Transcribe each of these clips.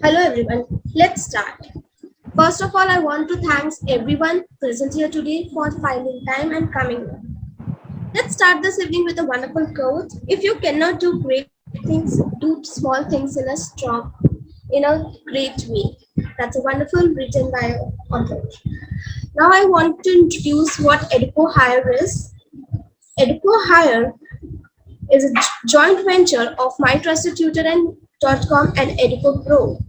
Hello everyone, let's start. First of all, I want to thank everyone present here today for finding time and coming. Let's start this evening with a wonderful quote. If you cannot do great things, do small things in a great way. That's a wonderful written by author. Now I want to introduce what Educo Hire is. Educo Hire is a joint venture of My Trusted Tutor and .com and Educo Pro.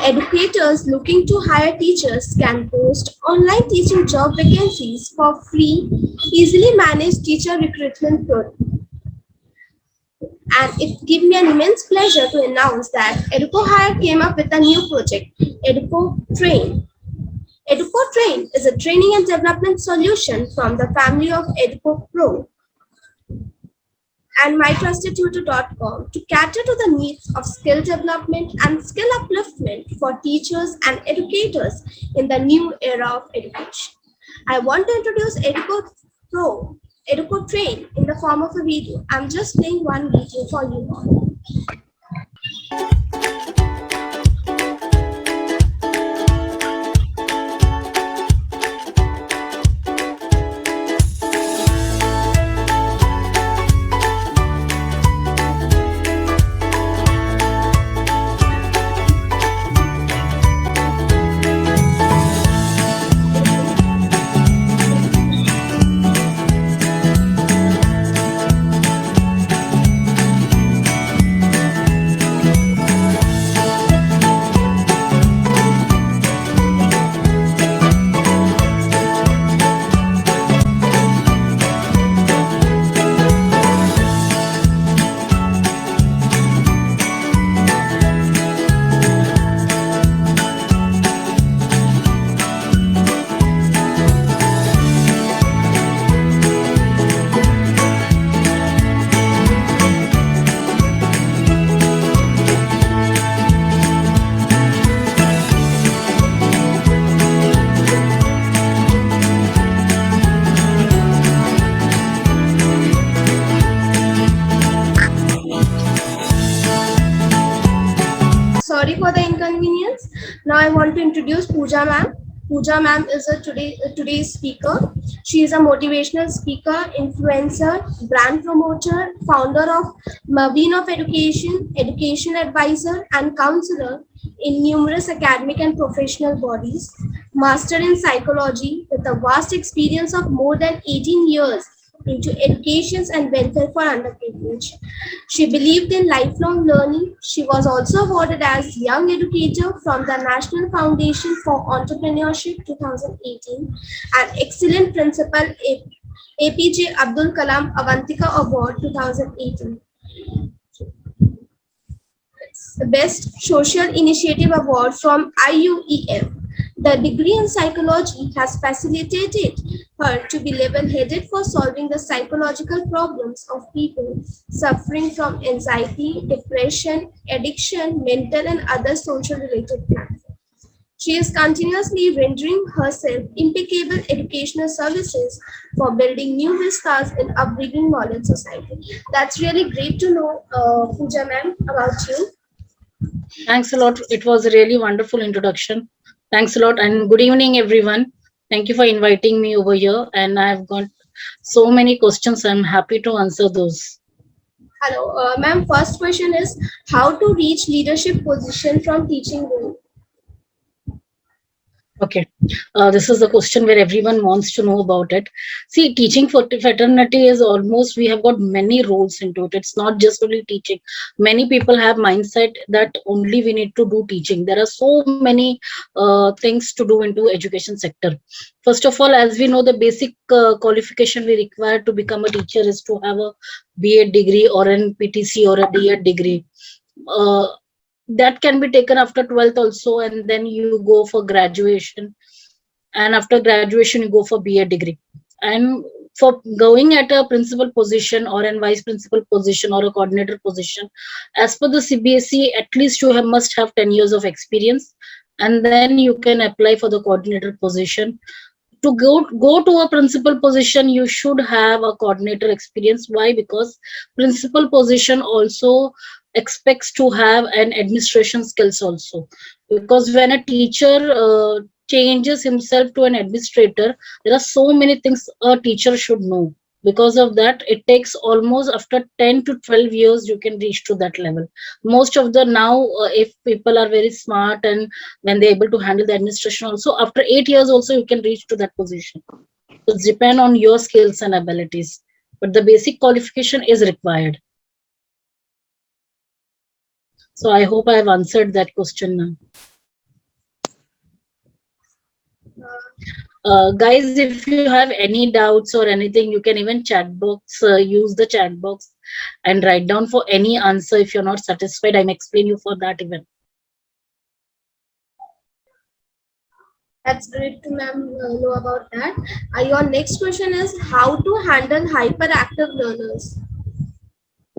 Educators looking to hire teachers can post online teaching job vacancies for free, easily managed teacher recruitment tool. And it gives me an immense pleasure to announce that Educo Hire came up with a new project, Educo Train. Educo Train is a training and development solution from the family of Educo Pro and mytrustedtutor.com to cater to the needs of skill development and skill upliftment for teachers and educators in the new era of education. I want to introduce Educo Pro, Educo Train in the form of a video. I'm just playing one video for you all. Sorry for the inconvenience. Now I want to introduce Pooja ma'am. Pooja ma'am is today's speaker. She is a motivational speaker, influencer, brand promoter, founder of Maveen of Education, education advisor, and counselor in numerous academic and professional bodies. Master in psychology with a vast experience of more than 18 years into education and welfare for underprivileged. She believed in lifelong learning. She was also awarded as Young Educator from the National Foundation for Entrepreneurship 2018 and Excellent Principal APJ Abdul Kalam Avantika Award 2018. The Best Social Initiative Award from IUEF. The degree in psychology has facilitated her to be level-headed for solving the psychological problems of people suffering from anxiety, depression, addiction, mental and other social-related matters. She is continuously rendering herself impeccable educational services for building new vistas in upbringing knowledge society. That's really great to know, Pooja ma'am, about you. Thanks a lot. It was a really wonderful introduction. Thanks a lot. And good evening, everyone. Thank you for inviting me over here. And I've got so many questions. I'm happy to answer those. Hello, ma'am. First question is how to reach leadership position from teaching role. Okay. This is the question where everyone wants to know about it. See, teaching for fraternity is almost, we have got many roles into it. It's not just only teaching. Many people have mindset that only we need to do teaching. There are so many things to do into education sector. First of all, as we know, the basic qualification we require to become a teacher is to have a B.Ed degree or an PTC or a D.Ed degree. Uh, that can be taken after 12th also, and then you go for graduation, and after graduation you go for B.Ed degree. And for going at a principal position or a vice principal position or a coordinator position, as per the CBSE, at least you must have 10 years of experience, and then you can apply for the coordinator position To go to a principal position, you should have a coordinator experience. Why? Because principal position also expects to have an administration skills also. Because when a teacher changes himself to an administrator, there are so many things a teacher should know. Because of that, it takes almost after 10 to 12 years you can reach to that level. Most of the now, if people are very smart and when they're able to handle the administration also, after 8 years also you can reach to that position. So it's depend on your skills and abilities, but the basic qualification is required. So I hope I have answered that question now. Guys, if you have any doubts or anything, you can even use the chat box and write down for any answer. If you're not satisfied, I may explain you for that even. That's great to know about that. Your next question is how to handle hyperactive learners.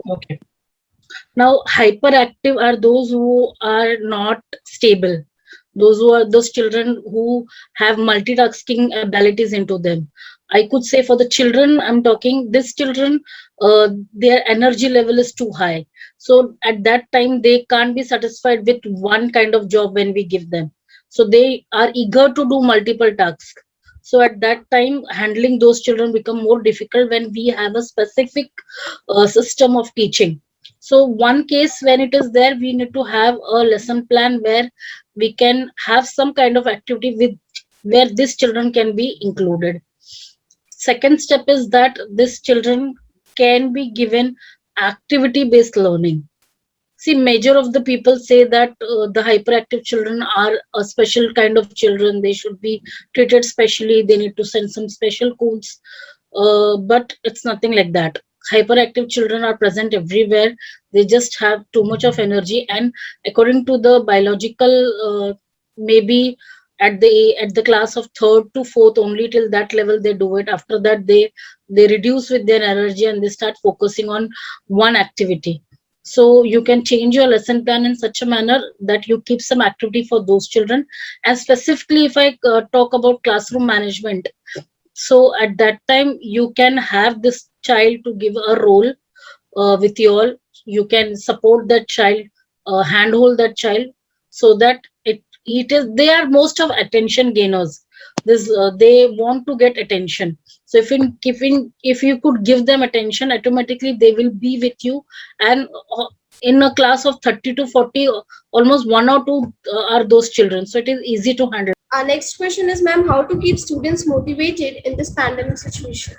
Okay. Now, hyperactive are those who are not stable. Those who are those children who have multitasking abilities into them. I could say for the children, I'm talking, these children, their energy level is too high. So at that time, they can't be satisfied with one kind of job when we give them. So they are eager to do multiple tasks. So at that time, handling those children become more difficult when we have a specific system of teaching. So one case when it is there, we need to have a lesson plan where we can have some kind of activity with where these children can be included. Second step is that these children can be given activity based learning. See, major of the people say that the hyperactive children are a special kind of children. They should be treated specially. They need to send some special codes. But it's nothing like that. Hyperactive children are present everywhere. They just have too much of energy, and according to the biological, maybe at the class of third to fourth, only till that level they do it. After that, they reduce with their energy and they start focusing on one activity. So you can change your lesson plan in such a manner that you keep some activity for those children. And specifically, if I talk about classroom management, so at that time you can have this child to give a role with you all. You can support that child, handhold that child, so that it is they are most of attention gainers. This they want to get attention. So if you could give them attention, automatically they will be with you. And in a class of 30 to 40, almost one or two are those children. So it is easy to handle. Our next question is, ma'am, how to keep students motivated in this pandemic situation?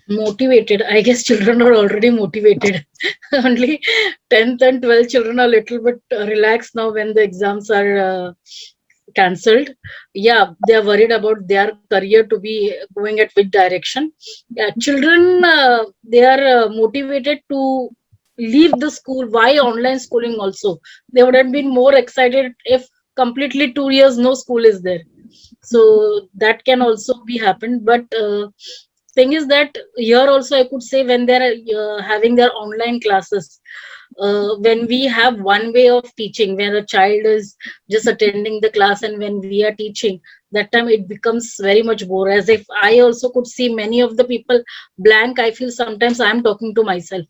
Motivated, I guess children are already motivated. Only 10th and 12th children are a little bit relaxed now when the exams are cancelled. Yeah, they are worried about their career to be going at which direction. Yeah, children, they are motivated to leave the school. Why online schooling also? They would have been more excited if completely 2 years no school is there. So that can also be happened. But thing is that here also I could say when they're having their online classes, when we have one way of teaching where a child is just attending the class, and when we are teaching, that time it becomes very much bore. As if I also could see many of the people blank, I feel sometimes I'm talking to myself.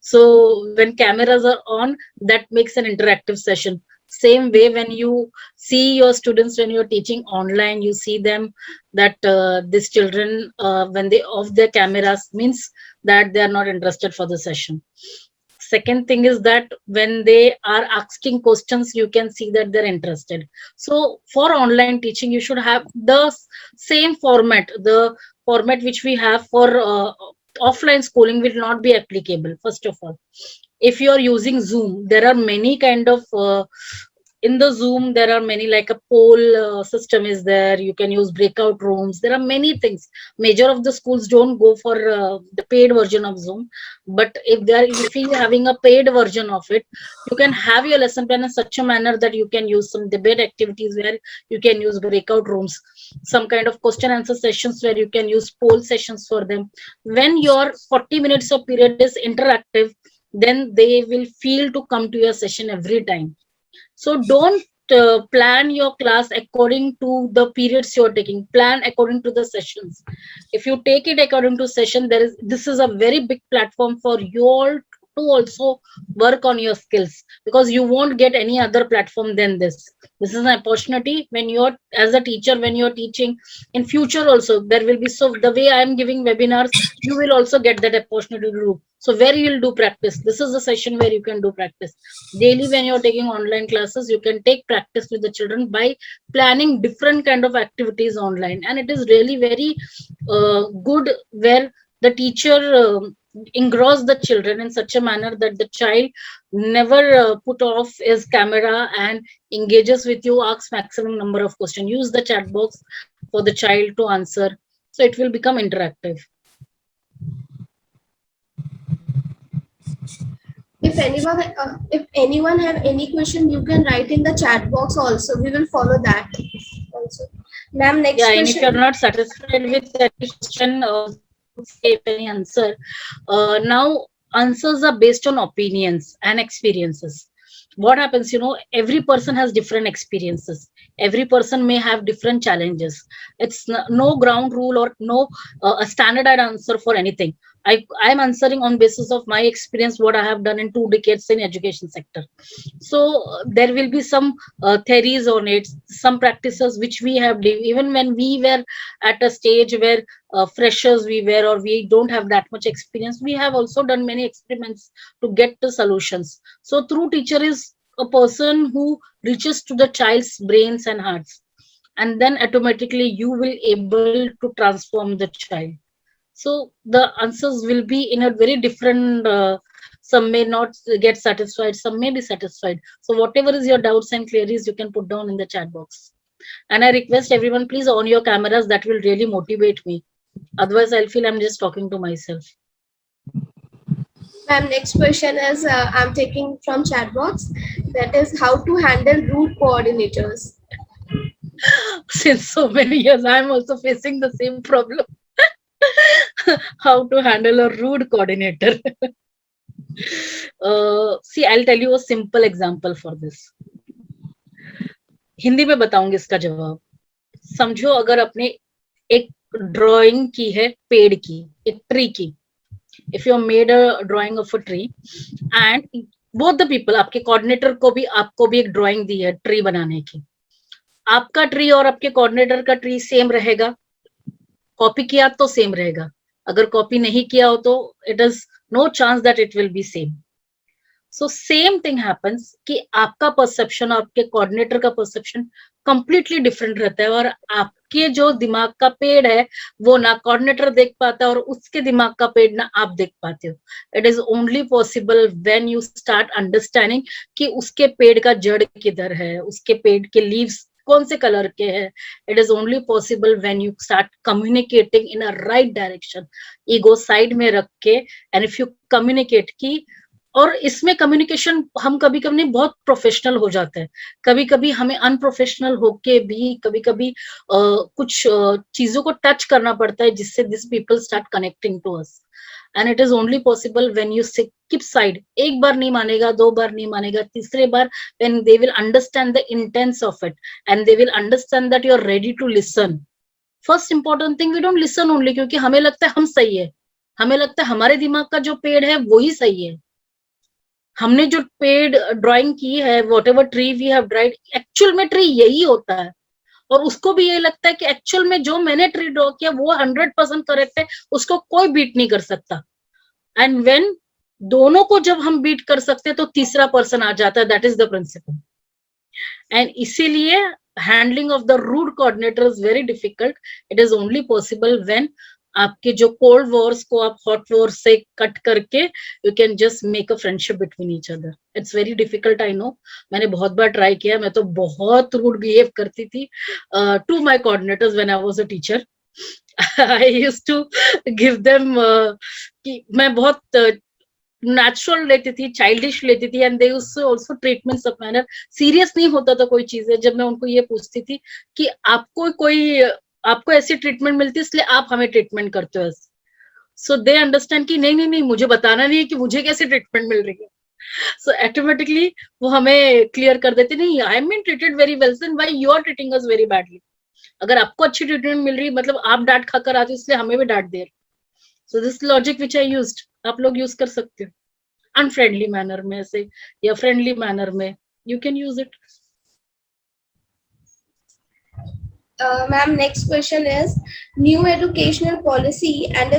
So when cameras are on, that makes an interactive session. Same way when you see your students when you're teaching online, you see them that these children, when they off their cameras, means that they are not interested for the session. Second thing is that when they are asking questions, you can see that they're interested. So for online teaching, you should have the same format. The format which we have for offline schooling will not be applicable. First of all, if you are using Zoom, there are many kind of in the Zoom, there are many, like a poll system is there. You can use breakout rooms. There are many things. Major of the schools don't go for the paid version of Zoom, but if you're having a paid version of it, you can have your lesson plan in such a manner that you can use some debate activities where you can use breakout rooms, some kind of question answer sessions where you can use poll sessions for them. When your 40 minutes of period is interactive, then they will feel to come to your session every time. So don't plan your class according to the periods you're taking. Plan according to the sessions. If you take it according to session, this is a very big platform for you all to also work on your skills, because you won't get any other platform than this. This is an opportunity when you're, as a teacher, when you're teaching in future also, there will be, so the way I am giving webinars, you will also get that opportunity to do. So where you will do practice, this is the session where you can do practice daily. When you're taking online classes, you can take practice with the children by planning different kind of activities online, and it is really very good, where the teacher engross the children in such a manner that the child never put off his camera and engages with you, asks maximum number of questions, use the chat box for the child to answer, so it will become interactive. If anyone have any question, you can write in the chat box also. We will follow that also. Ma'am, next Yeah, question. and if you're not satisfied with any question, say any answer, now answers are based on opinions and experiences. What happens, every person has different experiences. Every person may have different challenges. It's no ground rule or no a standardized answer for anything. I'm answering on basis of my experience, what I have done in 2 decades in education sector. So there will be some theories on it, some practices which we have done even when we were at a stage where freshers we were, or we don't have that much experience. We have also done many experiments to get the solutions. So true teacher is a person who reaches to the child's brains and hearts, and then automatically you will able to transform the child. So the answers will be in a very different, some may not get satisfied, some may be satisfied. So whatever is your doubts and queries, you can put down in the chat box. And I request everyone, please on your cameras. That will really motivate me. Otherwise, I'll feel I'm just talking to myself. Ma'am, next question is I'm taking from chat box. That is how to handle rude coordinators. Since so many years, I'm also facing the same problem. How to handle a rude coordinator. See, I'll tell you a simple example for this. Hindi में बताऊंगी इसका जवाब. समझो अगर आपने एक drawing की है पेड़ की, एक ट्री की. If you made a drawing of a tree and both the people, आपके कोऑर्डिनेटर को भी आपको भी एक ड्राइंग दी है ट्री बनाने की. आपका ट्री और आपके कोऑर्डिनेटर का ट्री सेम रहेगा. कॉपी किया तो सेम रहेगा. अगर कॉपी नहीं किया हो तो it is no chance that it will be same. So same thing happens कि आपका परसेप्शन और आपके कोऑर्डिनेटर का परसेप्शन कंप्लीटली डिफरेंट रहता है, और आपके जो दिमाग का पेड़ है वो ना कोऑर्डिनेटर देख पाता है और उसके दिमाग का पेड़ ना आप देख पाते हो. It is only possible when you start understanding कि उसके पेड़ का जड़ किधर है, उसके पेड़ के लीव्स कौन से कलर के हैं. It is only possible when you start communicating in a right direction. Ego side में रख के, एंड इफ यू कम्युनिकेट की, और इसमें कम्युनिकेशन हम कभी कभी बहुत प्रोफेशनल हो जाते हैं, कभी कभी हमें अनप्रोफेशनल होके भी कभी कभी कुछ चीजों को टच करना पड़ता है जिससे this people start connecting to us. And it is only possible when you keep side. एक बार नहीं मानेगा, 2 बार नहीं मानेगा, तीसरे बार when they will understand the intense of it and they will understand that you are ready to listen. First important thing, we don't listen only क्योंकि हमें लगता है हम सही है, हमें लगता है हमारे दिमाग का जो पेड़ है वो ही सही है. हमने जो पेड़ ड्राइंग की है, whatever tree we have dried, actual में ट्री यही होता है, और उसको भी ये लगता है कि एक्चुअल में जो मैंने ट्री ड्रॉ किया वो 100% करेक्ट है, उसको कोई बीट नहीं कर सकता. एंड व्हेन दोनों को जब हम बीट कर सकते हैं तो तीसरा पर्सन आ जाता है. That is the principal. And इसीलिए handling of the rude coordinator is very difficult. It is only possible when आपके जो कोल्ड वॉर्स को आप हॉट वॉर से कट करके you can just make a friendship between each other. It's very difficult, I know. मैंने बहुत बार try किया. मैं तो बहुत रूड बिहेव करती थी to my coordinators when I was a teacher. I used to give them कि मैं बहुत नेचुरल लेती थी, चाइल्डिश लेती थी, and they also treatments of manner. Serious नहीं होता था कोई चीजें. जब मैं उनको ये पूछती थी कि आपको ऐसी ट्रीटमेंट मिलती है इसलिए आप हमें ट्रीटमेंट करते हो, सो दे अंडरस्टैंड कि नहीं नहीं नहीं, मुझे बताना नहीं है कि मुझे कैसी ट्रीटमेंट मिल रही है. So automatically वो हमें क्लियर कर देते, नहीं I am been treated very well, then why you are treating us very badly. अगर आपको अच्छी ट्रीटमेंट मिल रही है मतलब आप डांट खाकर आते हो इसलिए हमें भी डांट दे रहे. So this logic which I used आप लोग यूज कर सकते हो अनफ्रेंडली मैनर में से या फ्रेंडली मैनर में, you can use it. Ma'am, next question is new educational policy and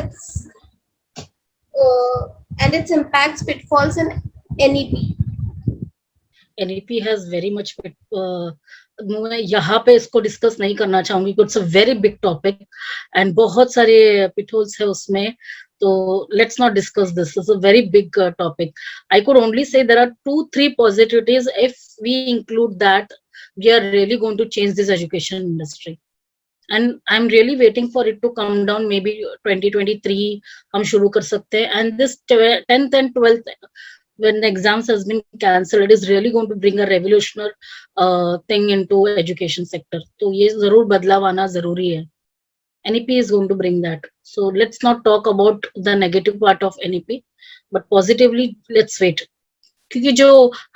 its impacts, pitfalls in NEP. NEP has very much मैं यहाँ पे इसको डिस्कस नहीं करना चाहूंगी, it's a very big topic and बहुत सारे पिटहोल्स है उसमें, तो let's not discuss this. It's a very big topic. I could only say there are 2-3 positivities if we include that we are really going to change this education industry. And I'm really waiting for it to come down. Maybe 2023 हम शुरू कर सकते हैं. And this 10th and 12th, when the exams has been cancelled, it is really going to bring a revolutionary thing into education sector. तो ये जरूर बदलाव आना जरूरी है. NEP is going to bring that. So let's not talk about the negative part of NEP, but positively let's wait. क्योंकि जो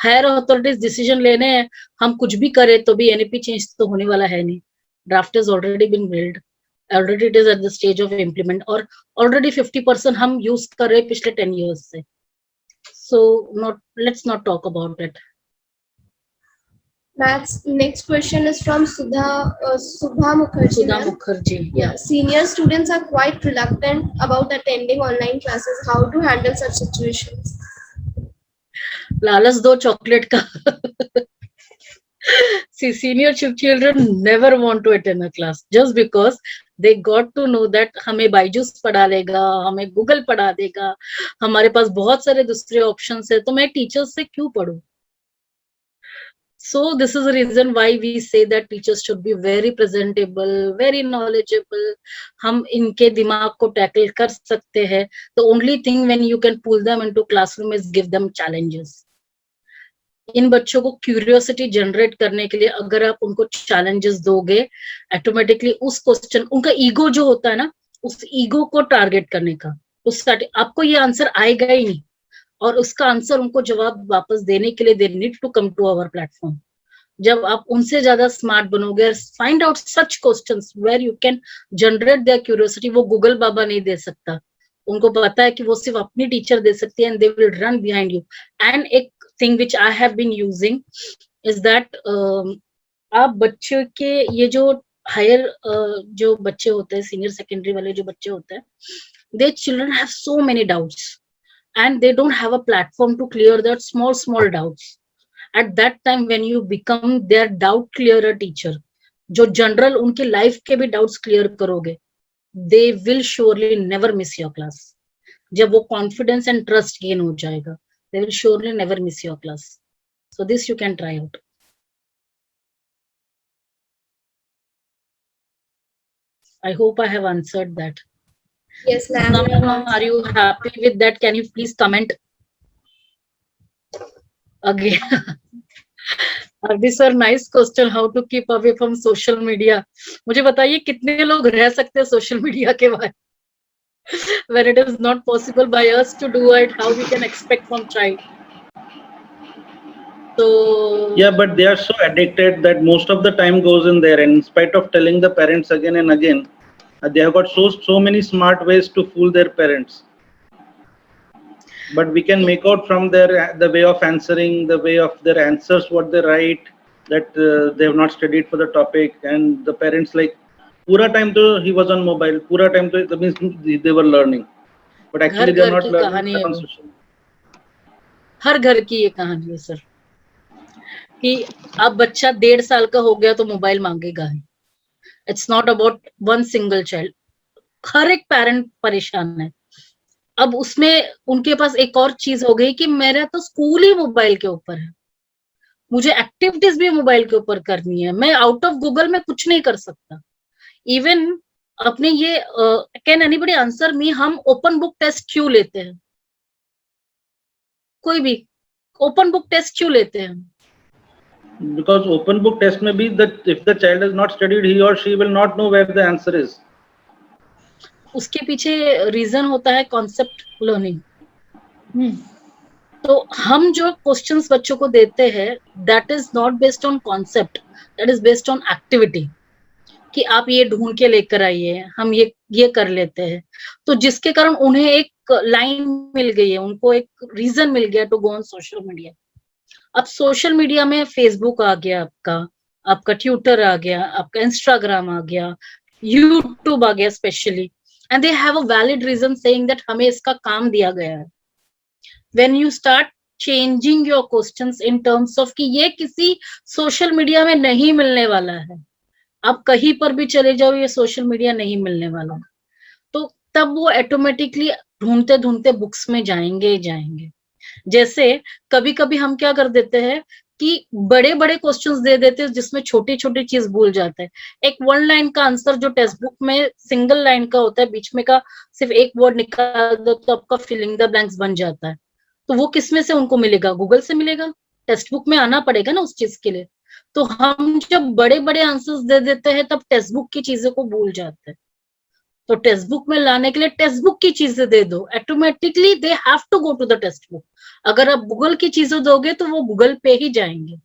higher authorities decision लेने हैं, हम कुछ भी करें तो भी NEP चेंज तो होने वाला है नहीं. Draft has already been built, already it is at the stage of implement, और already 50% हम use कर रहे हैं पिछले 10 years से. So let's not talk about it. Next question is from Subha Mukherjee. Sudha Mukherjee. Yeah, senior students are quite reluctant about attending online classes. How to handle such situations? लालच दो chocolate का. See, senior children never want to attend a class just because they got to know that हमें बायजूस पढ़ा लेगा, हमें Google पढ़ा देगा, हमारे पास बहुत सारे दूसरे ऑप्शंस है, तो मैं टीचर्स से क्यों पढ़ूं? So this is the reason why we say that teachers should be very presentable, very knowledgeable. हम इनके दिमाग को टैकल कर सकते हैं. The only thing when you can pull them into classroom is give them challenges. इन बच्चों को curiosity generate करने के लिए अगर आप उनको चैलेंजेस दोगे, ऑटोमेटिकली उस क्वेश्चन, उनका ईगो जो होता है ना, उस ईगो को टारगेट करने का, उस आपको ये आंसर आएगा ही नहीं, और उसका आंसर उनको जवाब वापस देने के लिए they need to come to our platform. जब आप उनसे ज्यादा स्मार्ट बनोगे, find out such questions where you can generate their curiosity. वो गूगल बाबा नहीं दे सकता, उनको पता है कि वो सिर्फ अपनी टीचर दे सकती है, and they will run behind you. And एक thing which I have been using is that आप बच्चों के ये जो हायर जो बच्चे होते हैं, सीनियर सेकेंडरी वाले जो बच्चे होते हैं, they children have so many doubts and they don't have a platform to clear that small doubts. At that time when you become their doubt clearer teacher, जो जनरल उनके लाइफ के भी doubts clear करोगे, they will surely never miss your class. जब वो confidence and trust gain हो जाएगा, they will surely never miss your class. So this you can try out. I hope I have answered that. Yes, ma'am. Are you happy with that? Can you please comment again? This is a nice question. How to keep away from social media? मुझे बताइए कितने लोग रह सकते हैं social media के बारे when it is not possible by us to do it, how we can expect from child? So yeah, but they are so addicted that most of the time goes in there, and in spite of telling the parents again and again, they have got so many smart ways to fool their parents. But we can make out from the way of answering, the way of their answers, what they write, that they have not studied for the topic, and the parents like पूरा time तो he was on mobile, पूरा time तो that means they were learning, but actually they are not learning. हर घर की ये कहानी है sir, कि अब बच्चा 1.5 साल का हो गया तो मोबाइल मांगेगा. It's not about one single child, हर एक पेरेंट परेशान है. अब उसमें उनके पास एक और चीज हो गई कि मेरा तो स्कूल ही मोबाइल के ऊपर है, मुझे एक्टिविटीज भी मोबाइल के ऊपर करनी है, मैं आउट ऑफ गूगल में कुछ नहीं कर सकता. इवन अपने ये कैन एनीबडी आंसर मी, हम ओपन बुक टेस्ट क्यों लेते हैं? कोई भी ओपन बुक टेस्ट क्यों लेते हैं? Because open book test may be that if the child has not studied, he or she will not know where the answer is. उसके पीछे रीजन होता है कॉन्सेप्ट लर्निंग. तो हम जो क्वेश्चंस बच्चों को देते हैं that is not based on concept, that is based on activity, कि आप ये ढूंढ के लेकर आइए, हम ये कर लेते हैं। तो जिसके कारण उन्हें एक लाइन मिल गई है, उनको एक रीजन मिल गया to go on social media. अब सोशल मीडिया में फेसबुक आ गया, आपका आपका ट्विटर आ गया, आपका इंस्टाग्राम आ गया, यूट्यूब आ गया specially, and they have a valid reason saying that हमें इसका काम दिया गया है। When you start changing your questions in terms of कि ये किसी सोशल मीडिया में नहीं मिलने वाला है, आप कहीं पर भी चले जाओ ये सोशल मीडिया नहीं मिलने वाला, तो तब वो ऑटोमेटिकली ढूंढते ढूंढते बुक्स में जाएंगे ही जाएंगे। जैसे कभी कभी हम क्या कर देते हैं कि बड़े बड़े क्वेश्चंस दे देते हैं जिसमें छोटी छोटी चीज भूल जाते हैं। एक 1 लाइन का आंसर जो टेक्स्ट बुक में सिंगल लाइन का होता है, बीच में का सिर्फ एक वर्ड निकाल दो तो आपका फिलिंग द ब्लैंक्स बन जाता है। तो वो किसमें से उनको मिलेगा? गूगल से मिलेगा। टेक्स्ट बुक में आना पड़ेगा ना उस चीज के लिए। तो हम जब बड़े बड़े आंसर्स दे देते हैं तब टेक्स्ट बुक की चीजों को भूल जाते हैं। तो टेक्स्ट बुक में लाने के लिए टेक्स्ट बुक की चीजें दे दो, automatically they have to go to the textbook. अगर आप गूगल की चीजें दोगे तो वो गूगल पे ही जाएंगे।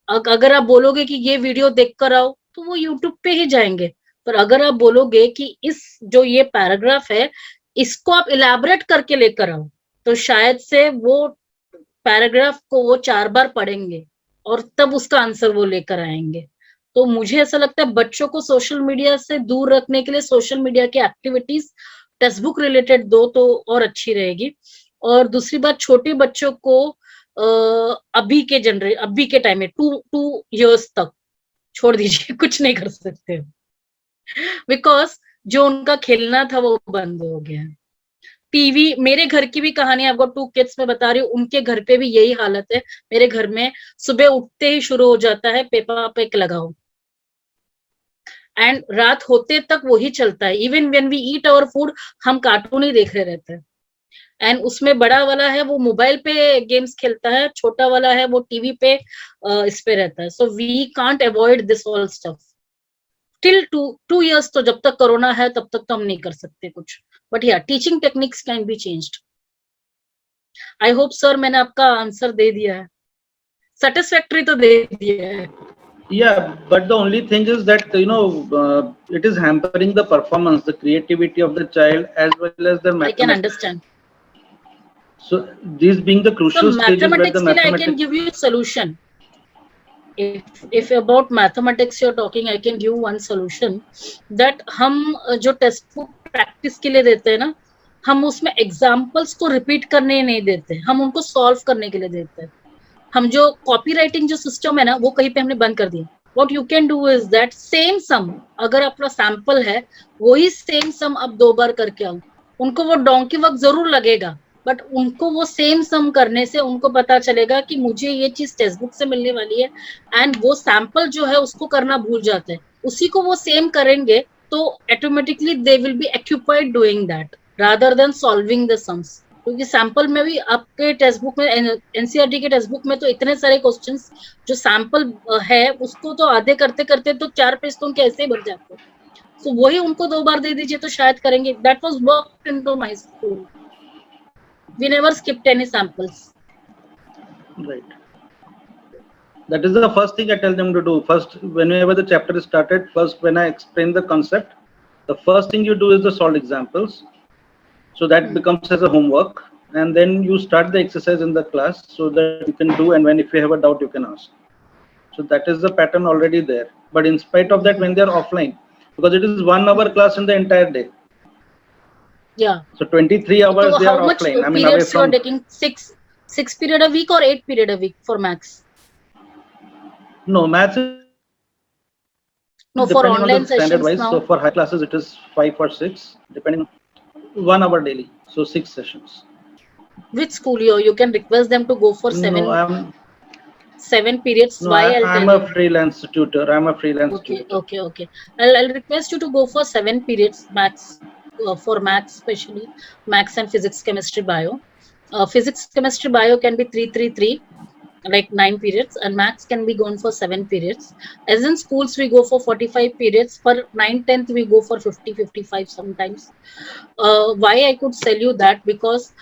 अगर आप बोलोगे कि ये वीडियो देख कर आओ तो वो यूट्यूब पे ही जाएंगे। पर अगर आप बोलोगे कि इस जो ये पैराग्राफ है इसको आप इलैबोरेट करके लेकर आओ, तो शायद से वो पैराग्राफ को वो 4 बार पढ़ेंगे और तब उसका आंसर वो लेकर आएंगे। तो मुझे ऐसा लगता है बच्चों को सोशल मीडिया से दूर रखने के लिए सोशल मीडिया की एक्टिविटीज टेक्स्ट बुक रिलेटेड दो तो और अच्छी रहेगी। और दूसरी बात, छोटे बच्चों को अभी के टाइम में 2 years तक छोड़ दीजिए, कुछ नहीं कर सकते, बिकॉज जो उनका खेलना था वो बंद हो गया। टीवी, मेरे घर की भी कहानी आपको 2 kids में बता रही हूँ, उनके घर पे भी यही हालत है। मेरे घर में सुबह उठते ही शुरू हो जाता है पेपा पिग लगाओ, एंड रात होते तक वही चलता है। Even when we eat our food हम कार्टून ही देख रहे रहते हैं। एंड उसमें बड़ा वाला है वो मोबाइल पे गेम्स खेलता है, छोटा वाला है वो टीवी पे इस पे रहता है। So we can't avoid this all stuff till 2 years। तो जब तक कोरोना है तब तक तो हम नहीं कर सकते कुछ, बट या teaching techniques can be changed. I hope sir मैंने आपका आंसर दे दिया है, सेटिस्फैक्टरी तो दे दिया है। Yeah, but the only thing is that it is hampering the performance, the creativity of the child as well as the I can mathematics. understand. So these being the So crucial stages where the mathematics के लिए I can mathematics. give you a solution. If about mathematics you're talking, I can give one solution that हम जो text book practice के लिए देते हैं ना, हम उसमें एग्जाम्पल्स को रिपीट करने नहीं देते, हम उनको सॉल्व करने के लिए देते हैं। हम जो कॉपी राइटिंग जो सिस्टम है ना वो कहीं पे हमने बंद कर दिया। What you can do is that same sum, अगर आपका सैंपल है वही सेम सम आप 2 बार करके आओ। उनको वो डोंकी वक्त जरूर लगेगा, बट उनको वो सेम सम करने से उनको पता चलेगा कि मुझे ये चीज टेक्स्ट बुक से मिलने वाली है, एंड वो सैंपल जो है उसको करना भूल जाते हैं। उसी को वो सेम करेंगे तो automatically they will be occupied doing that rather than solving the sums. क्योंकि सैंपल में भी आपके टेक्स्ट बुक में, एनसीईआरटी के टेक्स्ट बुक में तो इतने सारे क्वेश्चंस जो सैंपल है उसको तो आधे करते करते तो 4 पेज तो उनके ऐसे ही भर जाते हैं। तो वही उनको 2 बार दे दीजिए तो शायद करेंगे। That was worked into my school, we never skipped any samples. Right. That is the first thing I tell them to do. First, whenever the chapter is started, first when I explain the concept, the first thing you do is the solved examples. So that becomes as a homework, and then you start the exercise in the class so that you can do, and when if you have a doubt you can ask. So that is the pattern already there. But in spite of that, when they are offline, because it is 1 hour class in the entire day, Yeah. so 23 hours So they how are much offline. I mean, away periods you are from. taking? Six period a week or 8 period a week for maths? No, maths is No, for depending on online the standard sessions wise. now. So for high classes it is 5 or 6, depending on 1 hour daily. So 6 sessions. Which school you can request them to go for No, 7 periods. no, Why I'll I'm tell a you. freelance tutor. I'm a freelance Okay, tutor. okay. I'll request you to go for 7 periods maths, for maths especially maths and physics, chemistry, bio. Physics, chemistry, bio can be 3 like 9 periods, and maths can be gone for 7 periods. As in schools we go for 45 periods. For 9th 10th we go for 50-55 sometimes. Why I could tell you that, because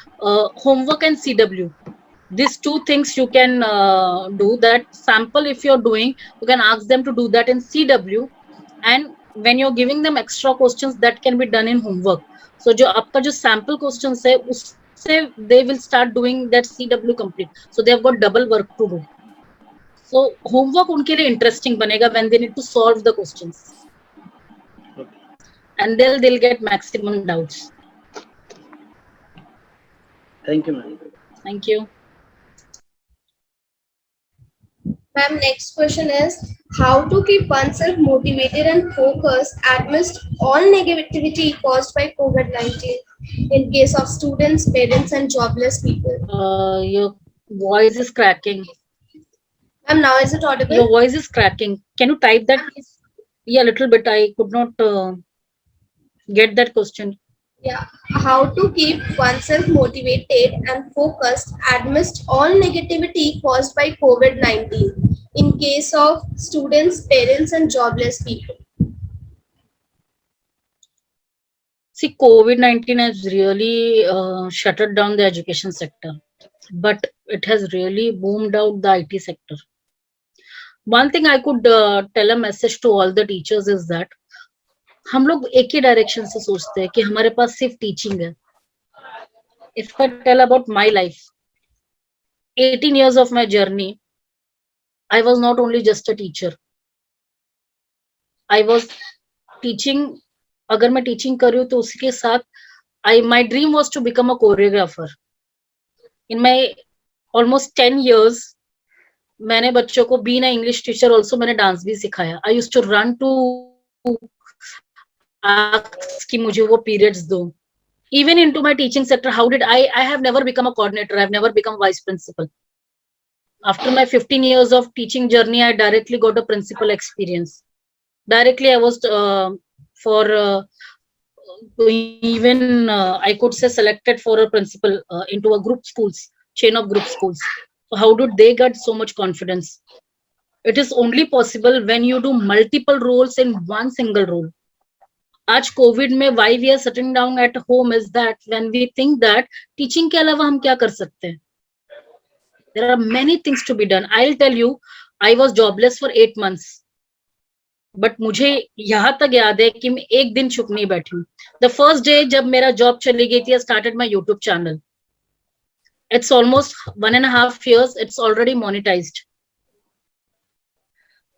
homework and CW, These two things you can do. That sample, if you're doing, you can ask them to do that in CW, and when you're giving them extra questions, that can be done in homework. So जो आपका जो sample questions है उससे they will start doing that CW complete, so they have got double work to do. So homework उनके लिए interesting बनेगा when they need to solve the questions, and they'll get maximum doubts. Thank you, ma'am. Thank you. Ma'am, next question is how to keep oneself motivated and focused amidst all negativity caused by COVID-19 in case of students, parents, and jobless people. Your voice is cracking. Ma'am, now is it audible? Your voice is cracking. Can you type that, please? Yeah, a little bit. I could not get that question. Yeah, how to keep oneself motivated and focused amidst all negativity caused by COVID-19 in case of students, parents, and jobless people. See, COVID-19 has really shuttered down the education sector, but it has really boomed out the IT sector. One thing I could tell a message to all the teachers is that हम लोग एक ही direction से सोचते हैं कि हमारे पास सिर्फ teaching है. If I tell about my life, 18 years of my journey, I was not only just a teacher. I was teaching. अगर मैं टीचिंग कर रही हूँ तो उसके साथ my dream was to become a choreographer. In my almost 10 years, मैंने बच्चों को being an English teacher also मैंने डांस भी सिखाया. I used to run to ask कि मुझे वो periods दो. Even into my teaching sector, how did I have never become a coordinator. I've never become vice principal. After my 15 years of teaching journey, I directly got a principal experience. Directly, I was I could say selected for a principal into a group schools, chain of group schools. So how did they get so much confidence? It is only possible when you do multiple roles in one single role. आज Covid में why we are sitting down at home is that when we think that teaching के अलावा हम क्या कर सकते हैं. There are many things to be done. I'll tell you, I was jobless for 8 months. But मुझे यहाँ तक याद है कि मैं एक दिन चुप नहीं बैठी हूँ. The first day जब मेरा जॉब चली गई थी, I started my YouTube channel. It's almost 1.5 years. It's already monetized.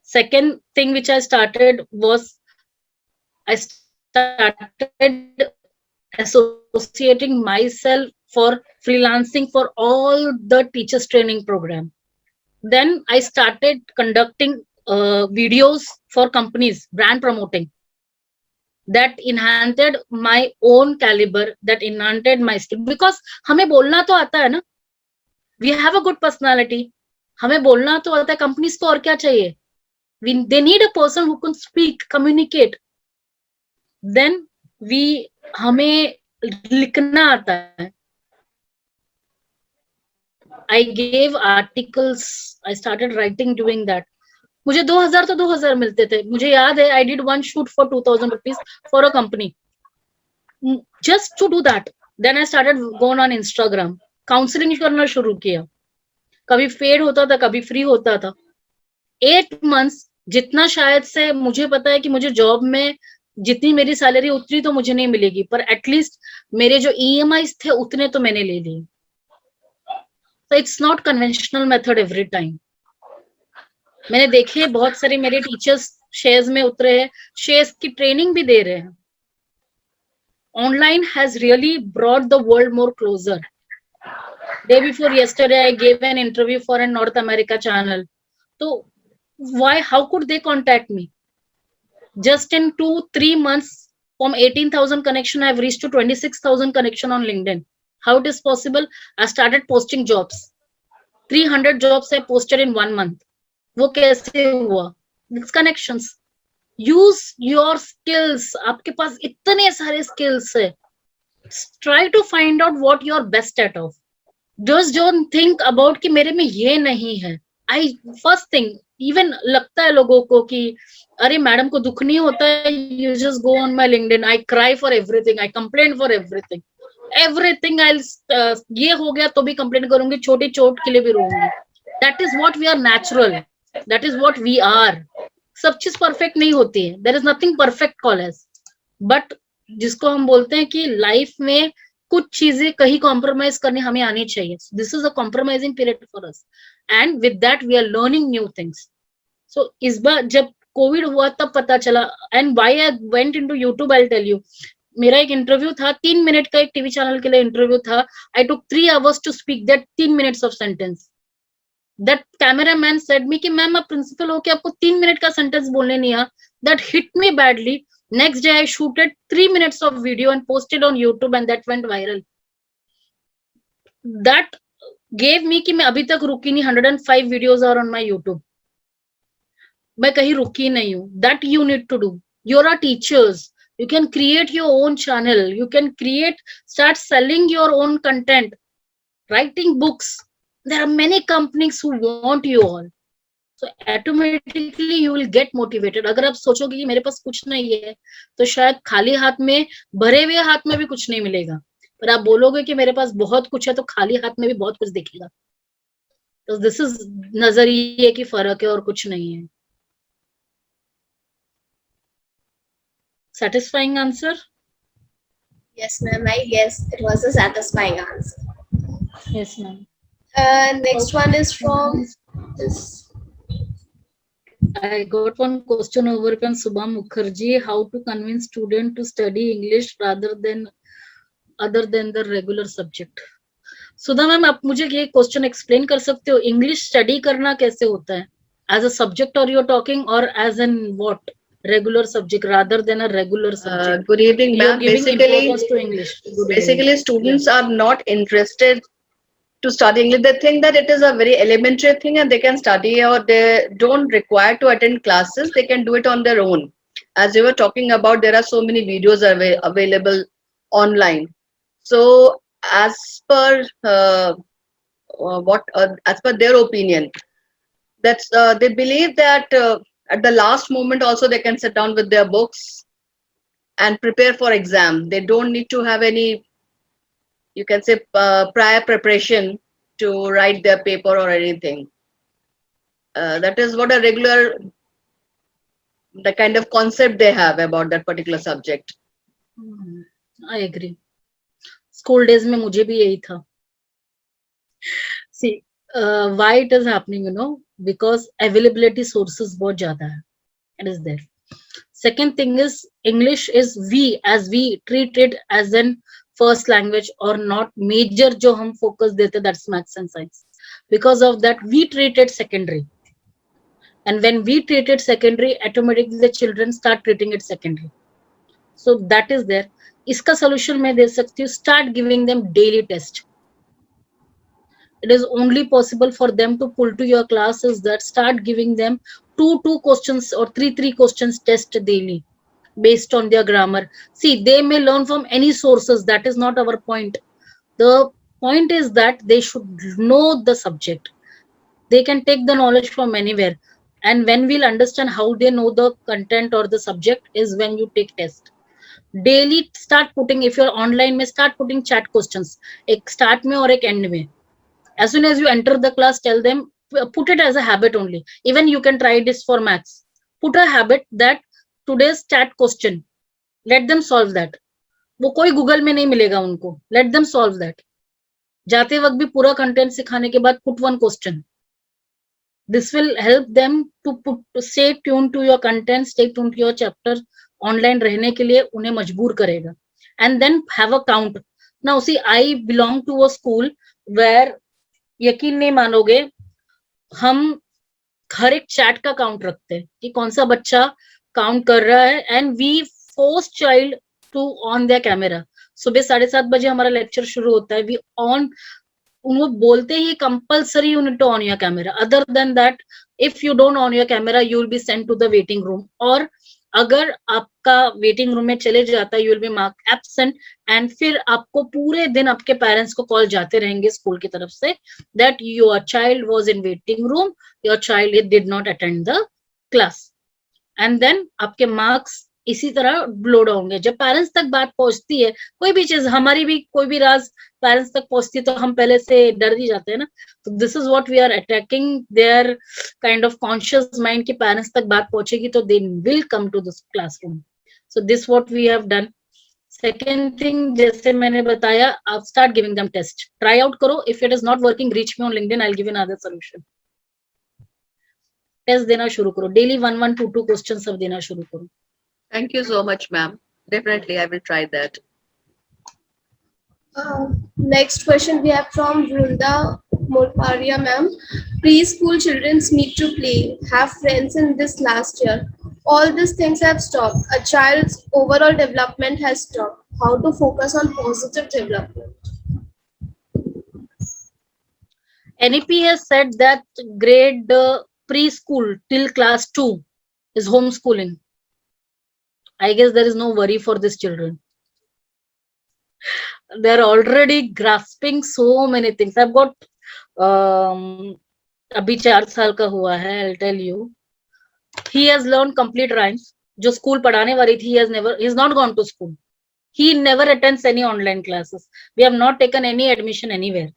Second thing which I started was I started associating myself for freelancing for all the teachers training program. Then I started conducting videos for companies, brand promoting. That enhanced my own caliber, that enhanced my skill. Because हमें बोलना तो आता है ना. We have a good personality. हमें बोलना तो आता है. Companies को और क्या चाहिए? They need a person who can speak, communicate. Then हमें लिखना आता है. I gave articles. I started writing doing that. मुझे 2000 तो 2000 मिलते थे. मुझे याद है I did one shoot for 2000 rupees for a company. Just to do that. Then I started going on Instagram. Counseling करना शुरू किया. कभी पेड होता था, कभी फ्री होता था. 8 months जितना शायद से मुझे पता है कि मुझे जॉब में जितनी मेरी सैलरी उतनी तो मुझे नहीं मिलेगी, पर एटलीस्ट मेरे जो EMIs थे उतने तो मैंने ले लिए. So it's not conventional method every time. मैंने देखे बहुत सारे मेरे टीचर्स शेयर्स में उतरे हैं, शेयर्स की ट्रेनिंग भी दे रहे हैं. Online has really brought the world more closer. Day before yesterday, I gave an interview for a North America channel. So how could they contact me? Just in 2-3 months, from 18,000 connection, I've reached to 26,000 connection on LinkedIn. How it is possible? I started posting jobs. 300 jobs I posted in 1 month. वो कैसे हुआ? It's connections. Use your skills. आपके पास इतने सारे skills है. Try to find out what you're best at of. Just don't think about कि मेरे में ये नहीं है. First thing, even लगता है लोगों को कि अरे मैडम को दुख नहीं होता है. You just go on my LinkedIn. I cry for everything. I complain for everything. Everything I ये हो गया तो भी कंप्लेन करूंगी, छोटी चोट के लिए भी रोऊंगी. That is what we are natural, that is what we are. सब चीज परफेक्ट नहीं होती है, there is nothing perfect call age. But जिसको हम बोलते हैं कि लाइफ में कुछ चीजें कहीं कॉम्प्रोमाइज करनी हमें आनी चाहिए. This is a compromising period for us, and with that we are learning new things. So इस बार जब कोविड हुआ तब पता चला, and why I went into YouTube, I tell you. मेरा एक इंटरव्यू था, 3 मिनट का, एक टीवी चैनल के लिए इंटरव्यू था. I took 3 hours to speak that 3 minutes of sentence. That cameraman said me कि मैम आप प्रिंसिपल हो के आपको 3 मिनट का सेंटेंस बोलने नहीं आ. That hit me badly. Next day I shooted 3 minutes of video and posted on YouTube, and that went viral. That gave me कि मैं अभी तक रुकी नहीं. 105 videos are on my YouTube. मैं कहीं रुकी नहीं हूँ. That you need to do. You are teachers. You can create your own channel. You can start selling your own content, writing books. There are many companies who want you all. So automatically you will get motivated. अगर आप सोचोगे कि मेरे पास कुछ नहीं है, तो शायद खाली हाथ में, भरे हुए हाथ में भी कुछ नहीं मिलेगा. पर आप बोलोगे कि मेरे पास बहुत कुछ है, तो खाली हाथ में भी बहुत कुछ दिखेगा. तो दिस इज नजरिए की फर्क है और कुछ नहीं है. Satisfying answer? Yes, ma'am. I guess it was a satisfying answer. Yes, ma'am. Next one is from this. I got one question over from Subham Mukherjee. How to convince student to study English rather than other than the regular subject? Sudha ma'am, आप मुझे ये question explain कर सकते हो? English study करना कैसे होता है? एज अ सब्जेक्ट और यू आर टॉकिंग, और as an what? Regular subject rather than a regular subject. Good evening, You're ma'am. giving importance to English. Good Basically, evening. students are not interested to study English. They think that it is a very elementary thing and they can study, or they don't require to attend classes. They can do it on their own. As you were talking about, there are so many videos available online. So, as per as per their opinion, that's they believe that at the last moment also they can sit down with their books and prepare for exam. They don't need to have any, you can say, prior preparation to write their paper or anything. That is what a regular, the kind of concept they have about that particular subject. I agree. School days में मुझे भी यही था. See, why it is happening, you know, because availability sources बहुत ज्यादा है. It is there. Second thing is, English is we treat it as an first language or not. Major जो हम focus देते, that's maths and science. Because of that, we treat it secondary. And when we treat it secondary, automatically the children start treating it secondary. So that is there. इसका solution मैं दे सकती हूँ. Start giving them daily test. It is only possible for them to pull to your classes that start giving them two questions or three questions test daily based on their grammar. See, they may learn from any sources. That is not our point. The point is that they should know the subject. They can take the knowledge from anywhere. And when we'll understand how they know the content or the subject is when you take test. Daily start putting, if you're online, may start putting chat questions. एक start में और एक end में. As soon as you enter the class, tell them, put it as a habit only. Even you can try this for maths. Put a habit that today's chat question, let them solve that. वो कोई Google में नहीं मिलेगा उनको. Let them solve that. जाते वक्त भी पूरा कंटेंट सिखाने के बाद put one question. This will help them to stay tuned to your content, stay tuned to your chapter. Online रहने के लिए उन्हें मजबूर करेगा. And then have a count. Now see, I belong to a school where, यकीन नहीं मानोगे, हम हर एक चैट का काउंट रखते हैं कि कौन सा बच्चा काउंट कर रहा है. And we force child to on their camera. सुबह 7:30 बजे हमारा लेक्चर शुरू होता है. वी ऑन, वो बोलते ही compulsory unit to on your camera. Other than that, if you don't on your camera, you will be sent to the waiting room. और अगर आपका वेटिंग रूम में चले जाता है, you will be mark absent. And फिर आपको पूरे दिन आपके पेरेंट्स को कॉल जाते रहेंगे स्कूल की तरफ से that your child was in waiting room, your child did not attend the class. And then आपके मार्क्स इसी तरह ब्लो डाउन होंगे। जब पेरेंट्स तक बात पहुंचती है, कोई भी चीज, हमारी भी कोई भी राज पेरेंट्स तक पहुंचती है तो हम पहले से डर ही जाते हैं ना। तो this is what we are attacking their kind of conscious mind कि पेरेंट्स तक बात पहुंचेगी तो they will come to this classroom. So this what we have done. Second thing, जैसे मैंने बताया, आप start giving them test, try out करो। If it is not working, reach me on LinkedIn, I will give you another solution. Test देना शुरू करो, daily 1-1, 2-2 question सब देना शुरू करो। Thank you so much, ma'am. Definitely, I will try that. Next question we have from Vrunda Molparia ma'am. Preschool children need to play, have friends in this last year. All these things have stopped. A child's overall development has stopped. How to focus on positive development? NEP has said that grade preschool till class 2 is homeschooling. I guess there is no worry for these children. They're already grasping so many things. I've got अभी 4 साल का हुआ है, I'll tell you. He has learned complete rhymes. जो school पढ़ाने वाली थी, he's not gone to school. He never attends any online classes. We have not taken any admission anywhere.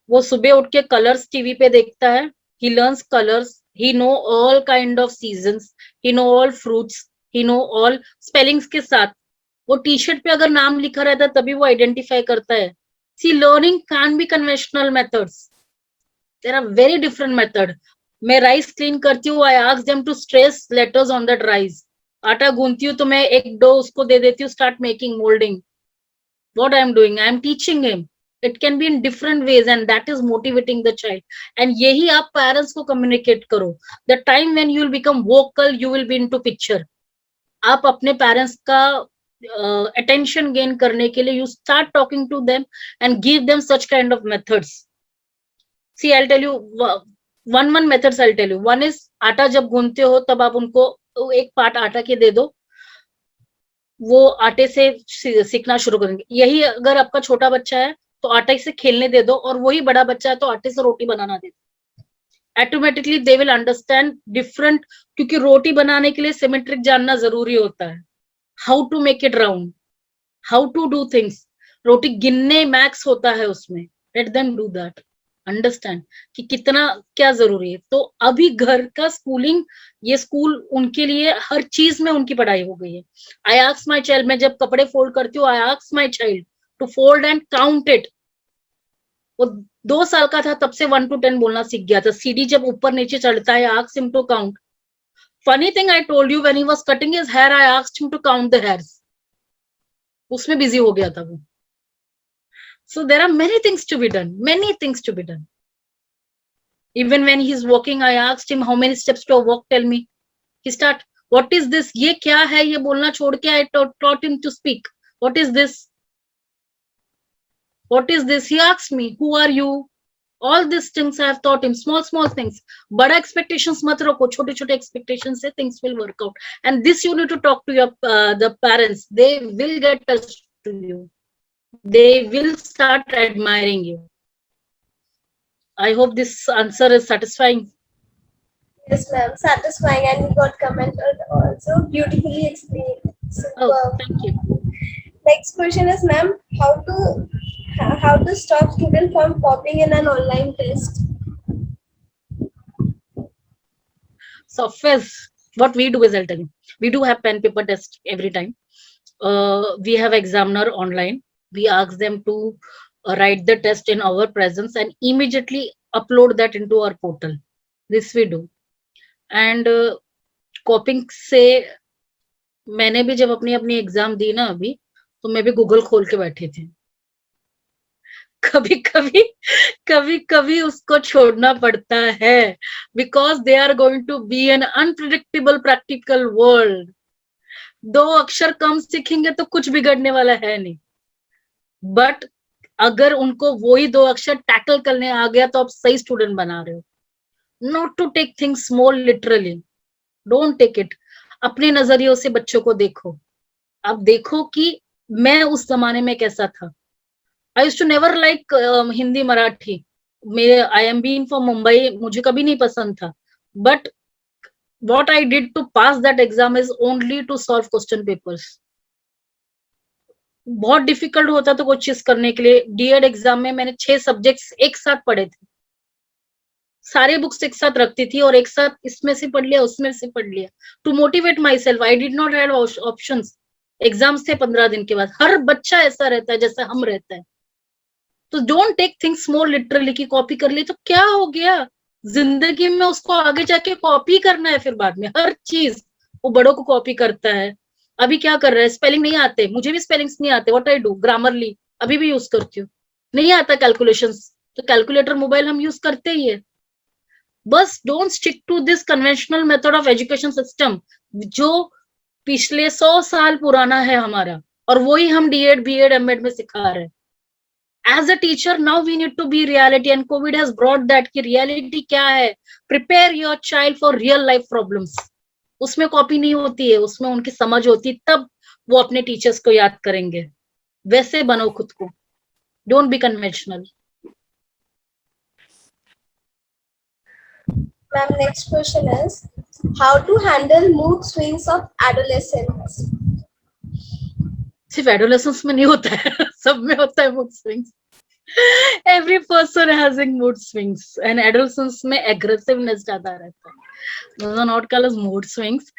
वो सुबह उठ के कलर्स टीवी पे देखता है. He learns colors. He know all kind of seasons. He know all fruits. He know all spellings के साथ. वो टी शर्ट पे अगर नाम लिखा रहता है तभी वो आइडेंटिफाई करता है. See, learning can't be conventional methods. There are very different methods. मैं राइस क्लीन करती हूँ, I ask them to trace letters on that rice. आटा गूंथती हूँ तो मैं एक डो उसको दे देती हूँ, start making molding. What I am doing, I am teaching him. It can be in different ways and that is motivating the child. And यही आप parents को communicate करो. The time when you will become vocal, you will be into picture. आप अपने parents का attention gain करने के लिए you start talking to them and give them such kind of methods. See, I'll tell you one methods I'll tell you. One is आटा जब गूंथते हो तब आप उनको एक पार्ट आटा के दे दो, वो आटे से सीखना शुरू करेंगे. यही अगर आपका छोटा बच्चा है तो आटे से खेलने दे दो, और वही बड़ा बच्चा है तो आटे से रोटी बनाना दे दो. Automatically they will understand different, क्योंकि रोटी बनाने के लिए सिमेट्रिक जानना जरूरी होता है. How to make it round, how to do things. रोटी गिनने मैक्स होता है उसमें. Let them do that, understand कि कितना क्या जरूरी है. तो अभी घर का स्कूलिंग, ये स्कूल उनके लिए हर चीज में उनकी पढ़ाई हो गई है. आई आस्क माई चाइल्ड, मैं जब कपड़े फोल्ड करती हूँ, I ask my child to fold and count it. वो 2 साल का था तब से 1 to 10 बोलना सीख गया था. सीढ़ी जब ऊपर नीचे चढ़ता है, I asked him to count. Funny thing I told you, when he was cutting his hair, I asked him to count the hairs. उसमें बिजी हो गया था वो. So there are many things to be done, many things to be done. Even when he's walking, I asked him, how many steps to walk, tell me. He start, what is this? ये क्या है? ये बोलना छोड़ के I taught him to speak. What is this? What is this? He asked me, who are you? All these things I have taught him, small things. बड़ा expectations मत रखो, छोटे छोटे expectations से things will work out. And this you need to talk to your the parents. They will get attached to you. They will start admiring you. I hope this answer is satisfying. Yes, ma'am. Satisfying, and we got commented also. Beautifully explained. Oh, thank you. Next question is, ma'am, how to stop student from copying in an online test? Software. What we do is, I'll tell you. We do have pen paper test every time. We have examiner online. We ask them to write the test in our presence and immediately upload that into our portal. This we do. And copying से मैंने भी जब अपनी exam दी ना अभी, तो मैं भी गूगल खोल के बैठी थी. कभी उसको छोड़ना पड़ता है, because they are going to be an unpredictable practical world. 2 अक्षर कम सीखेंगे तो कुछ बिगड़ने वाला है नहीं, बट अगर उनको वही 2 अक्षर टैकल करने आ गया तो आप सही स्टूडेंट बना रहे हो. Not to take things more literally, don't take it. अपने नजरियों से बच्चों को देखो. आप देखो कि मैं उस जमाने में कैसा था. I used to never like Hindi Marathi. मेरे I am being from Mumbai, मुझे कभी नहीं पसंद था, but what I did to pass that exam is only to solve question papers. बहुत डिफिकल्ट होता था कोई चीज करने के लिए. डीएड एग्जाम में मैंने 6 सब्जेक्ट्स एक साथ पढ़े थे, सारे बुक्स एक साथ रखती थी और एक साथ इसमें से पढ़ लिया उसमें से पढ़ लिया, to motivate myself. I did not have options. Exams थे 15 दिन के बाद. हर बच्चा ऐसा रहता है जैसे हम रहते हैं. तो don't take things more literally कि कॉपी कर ली तो क्या हो गया. जिंदगी में उसको आगे जाके कॉपी करना है. फिर बाद में हर चीज वो बड़ों को कॉपी करता है. अभी क्या कर रहा है, स्पेलिंग नहीं आते, मुझे भी स्पेलिंग्स नहीं आते. व्हाट आई डू, ग्रामरली अभी भी यूज करती हूँ. नहीं आता कैलकुलेशंस, तो कैलकुलेटर मोबाइल हम यूज करते ही है. बस don't stick to this conventional method of education system जो पिछले 100 साल पुराना है हमारा, और वही हम डीएड बीएड एमएड में सिखा रहे हैं. As a teacher, now we need to be reality, and COVID has brought that कि reality क्या है. Prepare your child for real life problems. उसमें कॉपी नहीं होती है, उसमें उनकी समझ होती है, तब वो अपने टीचर्स को याद करेंगे. वैसे बनो खुद को. Don't be conventional. Ma'am, next question is how to handle mood swings of adolescents. सिर्फ एडोलेसेंस में नहीं होता है, सब में होता है mood swings. Every person having mood swings, and adolescence में एग्रेसिवनेस ज्यादा रहता है. Those are not called as mood swings.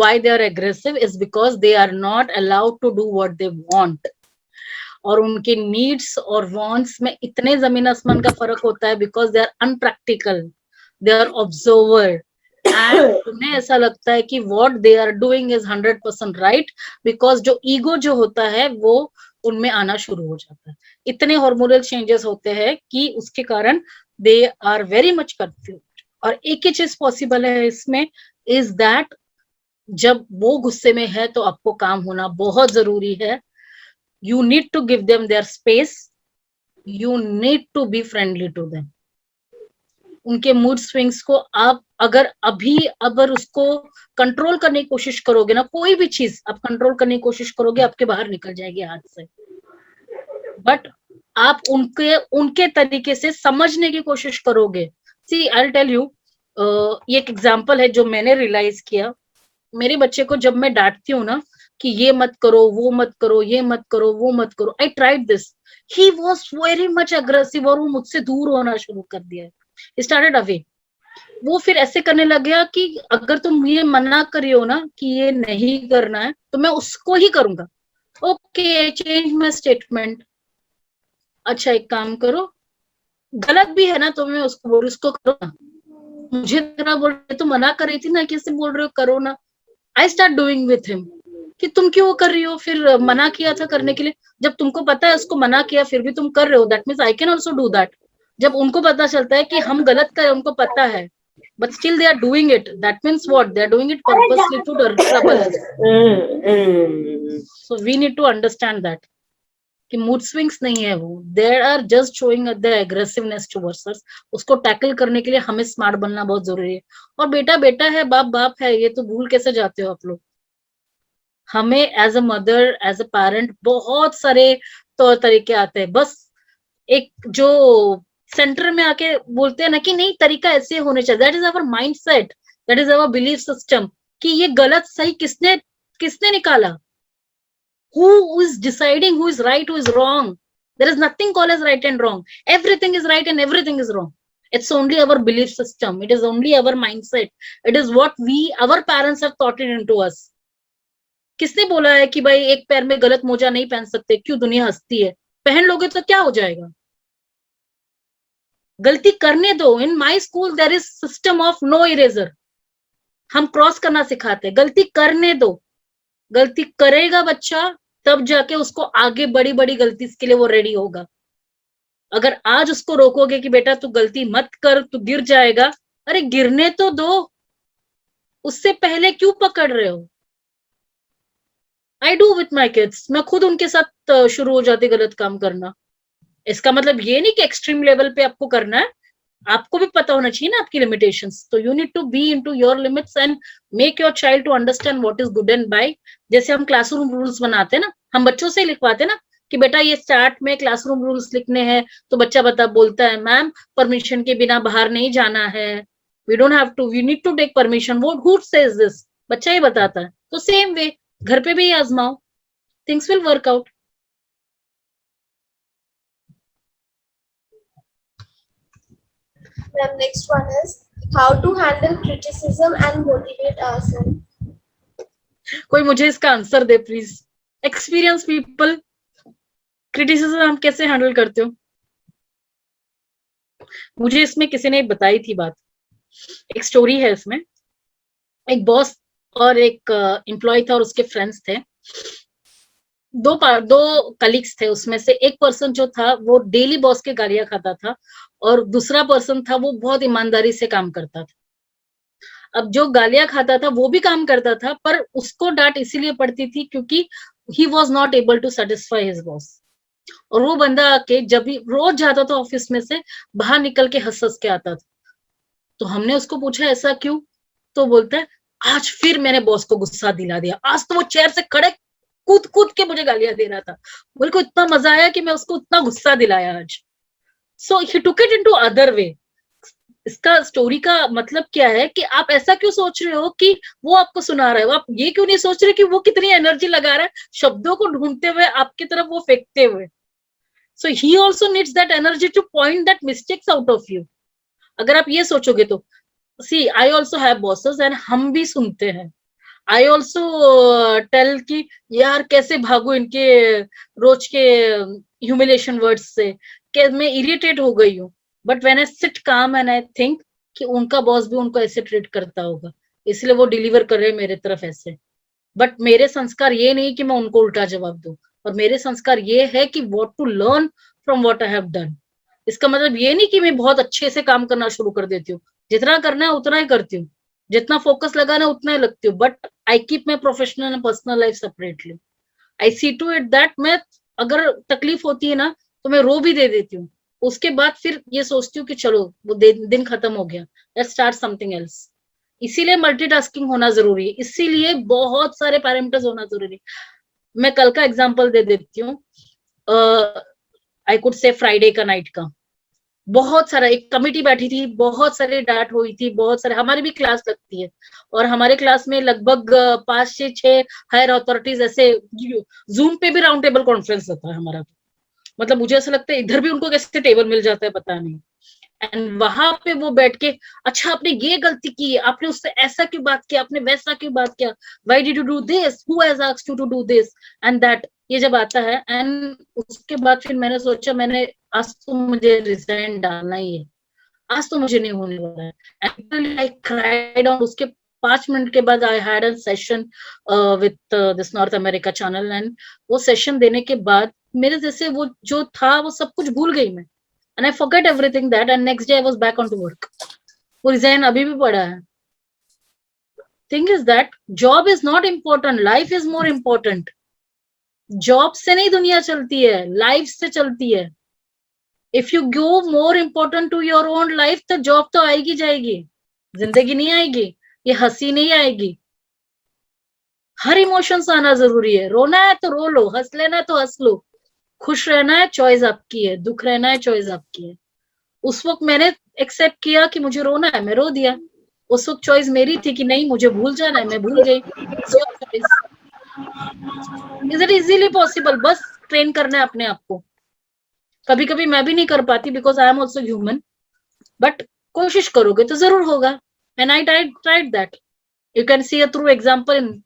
Why they are aggressive is because they are not allowed to do what they want. और उनके needs और wants में इतने जमीन आसमान का फर्क होता है, because they are unpractical, they are observer, and उन्हें ऐसा लगता है कि what they are doing is 100% right, because जो ईगो जो होता है वो उनमें आना शुरू हो जाता है. इतने हार्मोनल चेंजेस होते हैं कि उसके कारण they are very much confused. और एक ही चीज पॉसिबल है इसमें, इज दैट जब वो गुस्से में है तो आपको काम होना बहुत जरूरी है. You need to give them their space. You need to be friendly to them. उनके मूड स्विंग्स को आप अगर उसको कंट्रोल करने की कोशिश करोगे ना, कोई भी चीज आप कंट्रोल करने की कोशिश करोगे, आपके बाहर निकल जाएगी हाथ से. बट आप उनके तरीके से समझने की कोशिश करोगे. सी आई विल टेल यू, ये एक एग्जांपल है जो मैंने रियलाइज किया. मेरे बच्चे को जब मैं डांटती हूँ ना कि ये मत करो, वो मत करो, ये मत करो, वो मत करो, I tried this, he was very much aggressive और वो मुझसे दूर होना शुरू कर दिया. Started away. वो फिर ऐसे करने लग गया कि अगर तुम ये मना करी हो ना कि ये नहीं करना है तो मैं उसको ही करूंगा. Okay, change my statement. अच्छा एक काम करो, गलत भी है ना तो मैं उसको बोल, उसको करो ना. मुझे इतना बोल रहे, तो मना कर रही थी ना, कैसे बोल रहे हो, करो ना. I start doing with him कि तुम क्यों कर रही हो, फिर मना किया था करने के लिए. जब तुमको पता है उसको मना किया फिर भी तुम कर रहे हो, that means I can also do that. जब उनको पता चलता है कि हम गलत कर, उनको पता है, but still they are doing it, that means what, they are doing it purposely to trouble us. So we need to understand that कि मूड स्विंग्स नहीं है वो, they are just showing the aggressiveness towards us. उसको tackle करने के लिए हमें smart बनना बहुत जरूरी है. और बेटा बेटा है, बाप बाप है, ये तो भूल कैसे जाते हो आप लोग. हमें as a mother, as a parent बहुत सारे तौर तरीके आते हैं. बस एक जो सेंटर में आके बोलते हैं ना कि नहीं तरीका ऐसे होने चाहिए, that is our mindset, that is our belief system कि ये गलत सही किसने निकाला. who is deciding who is right, who is wrong? There is nothing called as right and wrong. Everything is right and everything is wrong. It's only our belief system, it is only our mindset, it is what our parents have taught it into us. किसने बोला है कि भाई एक पैर में गलत मोजा नहीं पहन सकते, क्यों दुनिया हंसती है, पहन लोगे तो क्या हो जाएगा. गलती करने दो. In my school there is system of no eraser. हम क्रॉस करना सिखाते हैं, गलती करने दो. गलती करेगा बच्चा तब जाके उसको आगे बड़ी बड़ी गलती के लिए वो रेडी होगा. अगर आज उसको रोकोगे कि बेटा तू गलती मत कर, तू गिर जाएगा, अरे गिरने तो दो, उससे पहले क्यों पकड़ रहे हो. I do with my kids. मैं खुद उनके साथ शुरू हो जाती गलत काम करना. इसका मतलब ये नहीं कि एक्सट्रीम लेवल पे आपको करना है, आपको भी पता होना चाहिए ना आपकी लिमिटेशंस. तो you need to be into your limits and make your child to understand what is good and bad. जैसे हम क्लासरूम रूल्स बनाते हैं ना, हम बच्चों से ही लिखवाते हैं ना कि बेटा ये स्टार्ट में क्लासरूम रूल्स लिखने हैं, तो बच्चा बोलता है मैम परमिशन के बिना बाहर नहीं जाना है. We don't have to, we need to take permission. Who says this? बच्चा ही बताता है. तो same way घर पे भी आजमाओ, things will work out. The next one is how to handle criticism and motivate ourselves. कोई मुझे इसका answer they please. Experience people, criticism हम कैसे हैंडल करते हो? मुझे इसमें किसी ने बताई थी बात, एक स्टोरी है इसमें. एक बॉस और एक एम्प्लॉय था और उसके फ्रेंड्स थे. दो कलीग्स थे. उसमें से एक पर्सन जो था वो डेली बॉस के गालियां खाता था और दूसरा पर्सन था वो बहुत ईमानदारी से काम करता था. अब जो गालियां खाता था वो भी काम करता था, पर उसको डांट इसीलिए पड़ती थी क्योंकि he was not able to satisfy his boss. और वो बंदा आके जब भी रोज जाता था ऑफिस में से, बाहर निकल के हंस हंस के आता था. तो हमने उसको पूछा ऐसा क्यों? तो बोलता है आज फिर मैंने बॉस को गुस्सा दिला दिया. आज तो वो चेयर से खड़े कूद कूद के मुझे गालियां दे रहा था. मेरे को इतना मजा आया कि मैं उसको उतना गुस्सा दिलाया आज. So he took it into other way. इसका स्टोरी का मतलब क्या है कि आप ऐसा क्यों सोच रहे हो कि वो आपको सुना रहा है. आप ये क्यों नहीं सोच रहे कि वो कितनी एनर्जी लगा रहा है शब्दों को ढूंढते हुए आपकी तरफ वो फेंकते हुए. So he also needs that energy to point that mistakes out of you. अगर आप ये सोचोगे तो see I also have bosses and हम भी सुनते हैं. आई ऑल्सो टेल कि यार कैसे भागू इनके रोज के ह्यूमिलेशन वर्ड्स से, कि मैं इरिटेट हो गई हूँ. बट व्हेन आई सिट काम एंड आई थिंक कि उनका बॉस भी उनको ऐसे ट्रीट करता होगा, इसलिए वो डिलीवर कर रहे हैं मेरे तरफ ऐसे. बट मेरे संस्कार ये नहीं कि मैं उनको उल्टा जवाब दूं, और मेरे संस्कार ये है कि what to learn from what I have done. इसका मतलब ये नहीं कि मैं बहुत अच्छे से काम करना शुरू कर देती हूँ. जितना करना है उतना ही करती हूँ, जितना फोकस लगाना है उतना ही लगती हूँ. But I keep my professional and personal life separately. I see to it that मैं अगर तकलीफ होती है ना तो मैं रो भी दे देती हूँ. उसके बाद फिर ये सोचती हूँ कि चलो वो दिन खत्म हो गया, लेट्स स्टार्ट समथिंग एल्स. इसीलिए मल्टीटास्किंग होना जरूरी है. इसीलिए बहुत सारे पैरामीटर्स होना जरूरी है. मैं कल का एग्जांपल दे देती हूँ. आई कुड से फ्राइडे का नाइट का बहुत सारा एक कमिटी बैठी थी, बहुत सारी डांट हुई थी, बहुत सारे. हमारी भी क्लास लगती है और हमारे क्लास में लगभग 5 से 6 हायर अथॉरिटीज ऐसे. जूम पे भी राउंड टेबल कॉन्फ्रेंस होता है हमारा. मतलब मुझे ऐसा लगता है इधर भी उनको कैसे टेबल मिल जाता है पता नहीं. एंड वहां पे वो बैठ के अच्छा आपने ये गलती की, आपने उससे ऐसा क्यों बात किया, आपने वैसा क्यों बात किया, why did you do this, who has asked you to do this and that. ये जब आता है एंड उसके बाद फिर मैंने सोचा मैंने आज तो मुझे रिजाइन डालना ही है, आज तो मुझे नहीं होने वाला है. And I cried out. उसके 5 मिनट के बाद I had a session with this north America channel. And वो सेशन देने के बाद मेरे जैसे वो जो था वो सब कुछ भूल गई मैं. And I forget everything that, and next day I was back onto work. वो resign अभी भी पड़ा है. Thing is that job is not important, life is more important. Job से नहीं दुनिया चलती है, life से चलती है. If you go more important to your own life, तो job तो आएगी जाएगी, जिंदगी नहीं आएगी, ये हंसी नहीं आएगी. हर इमोशंस आना जरूरी है. रोना है तो रो लो, हंस लेना है तो हंस लो. खुश रहना है चॉइस आपकी है, दुख रहना है चॉइस आपकी है. उस वक्त मैंने एक्सेप्ट किया कि मुझे रोना है, मैं रो दिया. उस वक्त चॉइस मेरी थी कि नहीं मुझे भूल जाना है, मैं भूल गई. Is it easily possible? Bus train करना है अपने आप को. कभी कभी मैं भी नहीं कर पाती because I am also human, but कोशिश करोगे तो जरूर होगा. And I tried that. You can see a through example in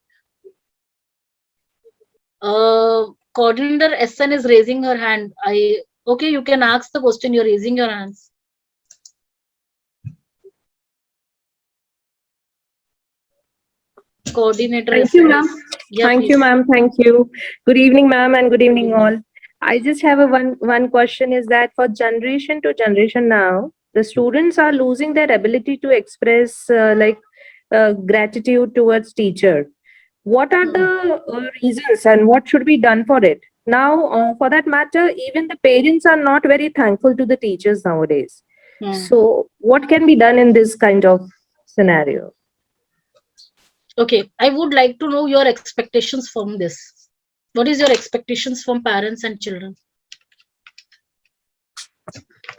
coordinator SN is raising her hand. Okay, you can ask the question. You're raising your hands. Coordinator. Thank you, ma'am. Thank you, ma'am. Thank you. Good evening, ma'am, and good evening, all. I just have a one question is that for generation to generation now, the students are losing their ability to express gratitude towards teacher. What are the reasons and what should be done for it? Now, for that matter, even the parents are not very thankful to the teachers nowadays. So what can be done in this kind of scenario? Okay, I would like to know your expectations from this. What is your expectations from parents and children?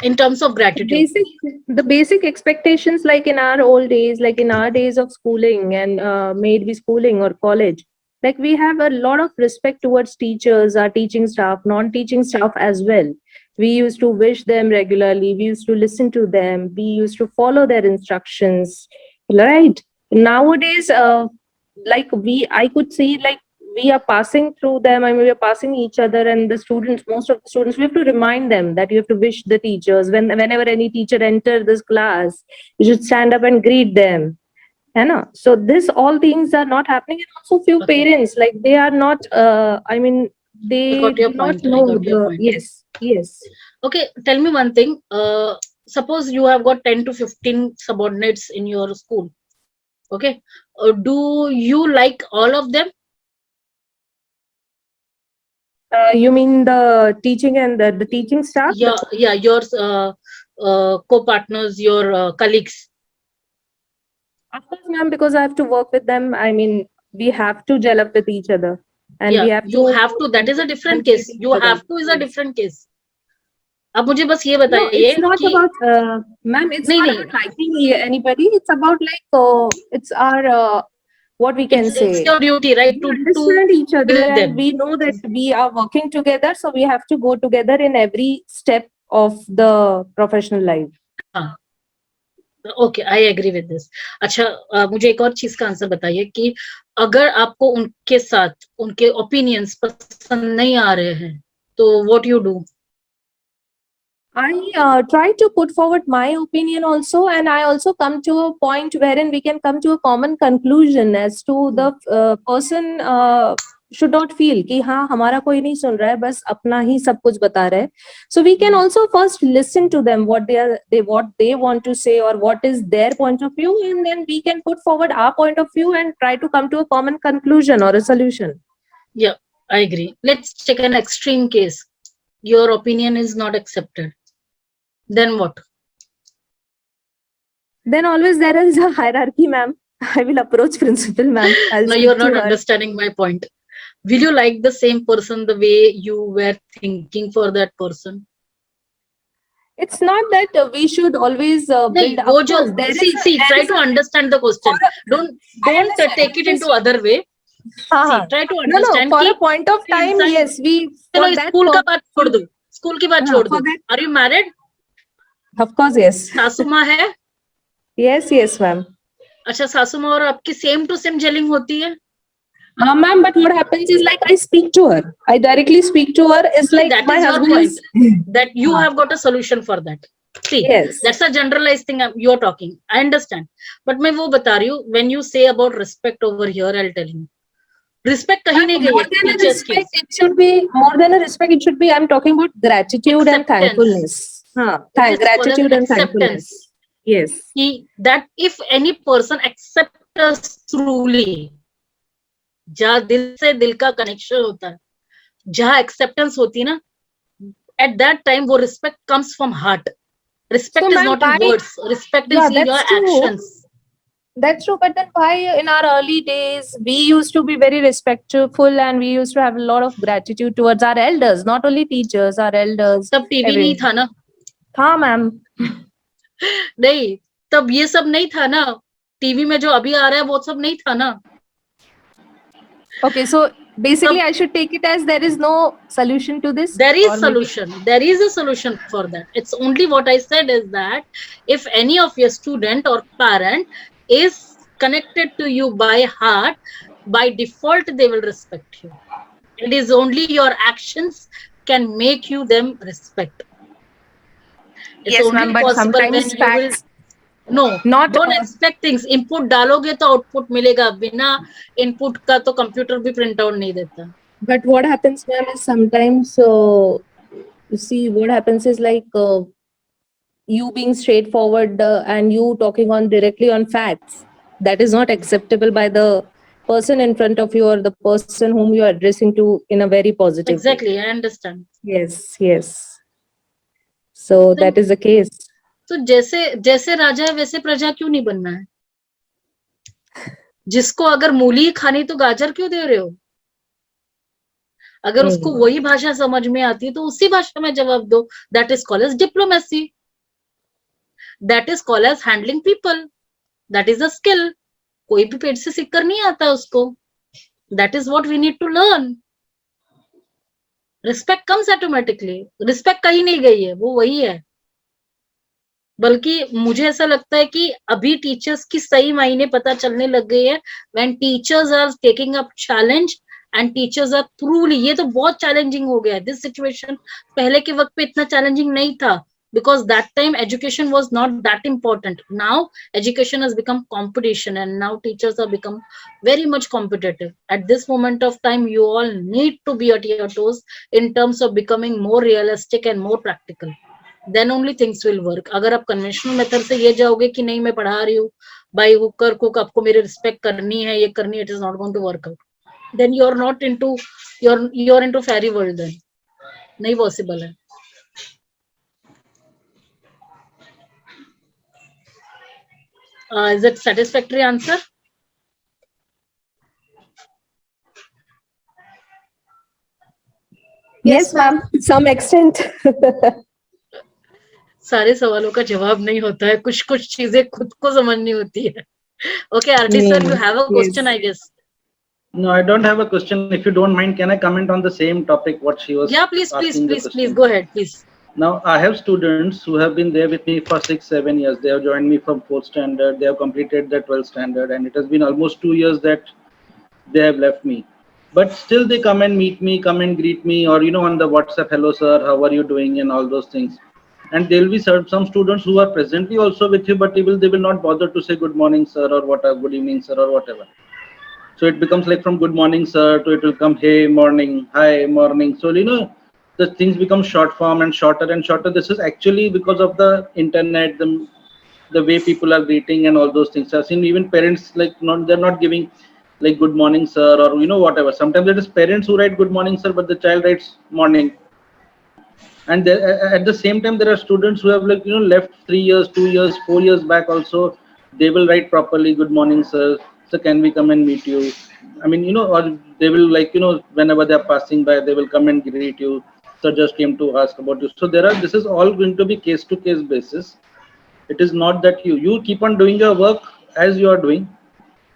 in terms of gratitude? The basic expectations, like in our old days, like in our days of schooling and maybe schooling or college, like we have a lot of respect towards teachers, our teaching staff, non-teaching staff as well. We used to wish them regularly, we used to listen to them, we used to follow their instructions, right? Nowadays, I could see, like, we are passing through them, I mean, we are passing each other, and the students, most of the students, we have to remind them that you have to wish the teachers. Whenever any teacher enter this class, you should stand up and greet them. You know? So this all things are not happening. And also few Okay. parents, like, they are not, they got your do not point. I know got your point. yes. Okay, tell me one thing. Suppose you have got 10 to 15 subordinates in your school. Okay, do you like all of them? You mean the teaching and the teaching staff? Yeah, your co-partners, your colleagues. Of course, ma'am, because I have to work with them. I mean, we have to gel up with each other, and we Yeah, have you to. have to. That is a different complete case. each You other. have to is a Yes. different case. अब मुझे बस ये No, बताइए it's not कि about, ma'am. It's नहीं not नहीं, about liking anybody. It's about, like, it's our what we can it's say. your duty, right, We to understand each other, build and them. we know that we are working together, so we have to go together in every step of the professional life. हाँ, okay, I agree with this. अच्छा, मुझे एक और चीज का answer बताइए कि अगर आपको उनके साथ उनके ओपिनियंस पसंद नहीं आ रहे हैं तो what you do? I try to put forward my opinion also, and I also come to a point wherein we can come to a common conclusion as to the person should not feel कि हाँ हमारा कोई नहीं सुन रहा है, बस अपना ही सब कुछ बता रहे हैं. So we can also first listen to them, what they want to say, or what is their point of view, and then we can put forward our point of view and try to come to a common conclusion or a solution. Yeah, I agree. Let's take an extreme case. Your opinion is not accepted. Then what? Then always there is a hierarchy, ma'am. I will approach principal, ma'am. I'll No, speak you're to not her. understanding my point. Will you like the same person the way you were thinking for that person? It's not that we should always build नहीं, up. वो जो Of course, there is see, try to understand the question. Don't understand, take it into other way. See, try to no, understand for कि a point of time, inside- yes, we for चलो that school का purpose- बात छोड़ दो, school की बात हाँ, छोड़ for दो. that- Are you married? Of course, yes. सासू माँ है? Yes, ma'am. अच्छा, सासू माँ और आपकी सेम टू सेम जेलिंग होती है? Ma'am, but what happens is, like, I speak to her. I directly speak to her. It's So like that my is your husband point. is. That you have got a solution for that. See, Yes. that's a generalized thing you're talking. I understand. But मैं वो बता रही हूँ, when you say about respect over here, I'll tell you. Respect कहीं नहीं गई More है than a teachers की. respect, it should be more than a respect. It should be. I'm talking about gratitude and Acceptance. thankfulness. It is called Gratitude as and thankfulness. acceptance. Yes. कि that if any person accepts us truly, जहाँ दिल से दिल का connection होता है, जहाँ acceptance होती है ना, at that time वो respect comes from heart. Respect So, is ma'am, not in why- words. Respect Yeah, is in your that's true. actions. That's true, but then why in our early days we used to be very respectful and we used to have a lot of gratitude towards our elders, not only teachers, our elders. तब TV नहीं था ना? हाँ, ma'am. नहीं, तब ये सब नहीं था ना. टीवी में जो अभी आ रहा है वो सब नहीं था ना. Okay, so basically I should take it as there is no solution to this. There or is maybe- solution. There is a solution for that. It's only what I said is that if any of your student or parent is connected to you by heart, by default they will respect you. It is only your actions can make you them respect. It's Yes, only ma'am, but possible when sometimes you will. facts No, not don't expect things. Input डालोगे तो output मिलेगा. बिना input का तो computer भी print out नहीं देता. But what happens, ma'am, is sometimes you see what happens is, like, you being straightforward and you talking on directly on facts, that is not acceptable by the person in front of you or the person whom you are addressing to in a very positive way. Exactly, I understand. Yes. So that is the case. तो जैसे राजा है वैसे प्रजा क्यों नहीं बनना है? जिसको अगर मूली खानी तो गाजर क्यों दे रहे हो? अगर उसको वही भाषा समझ में आती है तो उसी भाषा में जवाब दो. That is called as diplomacy. That is called as handling people. That is a skill. कोई भी पेट से सीख कर नहीं आता उसको. That is what we need to learn. Respect comes automatically. Respect कहीं नहीं गई है, वो वही है. बल्कि मुझे ऐसा लगता है कि अभी टीचर्स की सही मायने पता चलने लग गई है. When teachers are taking up challenge and teachers are truly, ये तो बहुत चैलेंजिंग हो गया है दिस सिचुएशन. पहले के वक्त पे इतना चैलेंजिंग नहीं था because that time education was not that important. Now education has become competition and now teachers have become very much competitive. At this moment of time you all need to be at your toes in terms of becoming more realistic and more practical. Then only things will work. अगर आप conventional method से ये जाओगे कि नहीं मैं पढ़ा रही हूँ by hook or crook, आपको मेरी respect करनी है, ये करनी है, it is not going to work out. Then you're not into you're into fairy world. Then नहीं possible है. Is it satisfactory answer? Yes, ma'am. To some extent. सारे सवालों का जवाब नहीं होता है, कुछ कुछ चीजें खुद को समझनी होती है. Okay, RT sir, you have a question, I guess. No, I don't have a question. If you don't mind, can I comment on the same topic what she was? Yeah, please, asking the please, question? please go ahead, please. Now, I have students who have been there with me for 6-7 years. They have joined me from 4th standard. They have completed the 12th standard, and it has been almost 2 years that they have left me. But still, they come and meet me, come and greet me, or on the WhatsApp, hello sir, how are you doing, and all those things. And there will be some students who are presently also with you, but they will not bother to say good morning sir, or whatever, good evening sir, or whatever. So it becomes like from good morning sir to it will come hey morning, hi morning. So the things become short form and shorter and shorter. This is actually because of the internet, the way people are greeting and all those things. I've seen even parents they're not giving like good morning sir, or whatever. Sometimes it is parents who write good morning sir, but the child writes morning. And at the same time there are students who have left 3 years, 2 years, 4 years back also. They will write properly good morning sir, so can we come and meet you. I mean or they will whenever they are passing by they will come and greet you, so just came to ask about you. So this is all going to be case to case basis. It is not that you keep on doing your work as you are doing.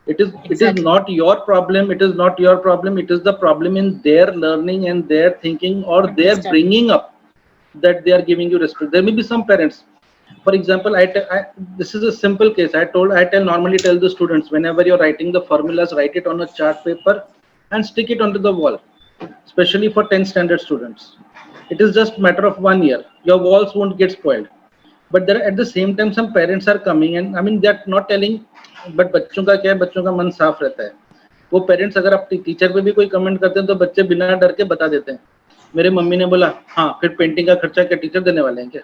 It is not your problem. It is not your problem. It is the problem in their learning and their thinking or their bringing up, that they are giving you respect. There may be some parents, for example, this is a simple case. Normally tell the students, whenever you're writing the formulas, write it on a chart paper and stick it onto the wall, especially for 10th standard students. It is just matter of 1 year. Your walls won't get spoiled. But there at the same time some parents are coming, and I mean they're not telling, but बच्चों का क्या है, बच्चों का मन साफ रहता है. वो पेरेंट्स अगर आप टीचर पे भी कोई कमेंट करते हैं तो बच्चे बिना डर के बता देते हैं, मेरे मम्मी ने बोला हाँ, फिर पेंटिंग का खर्चा क्या टीचर देने वाले हैं क्या.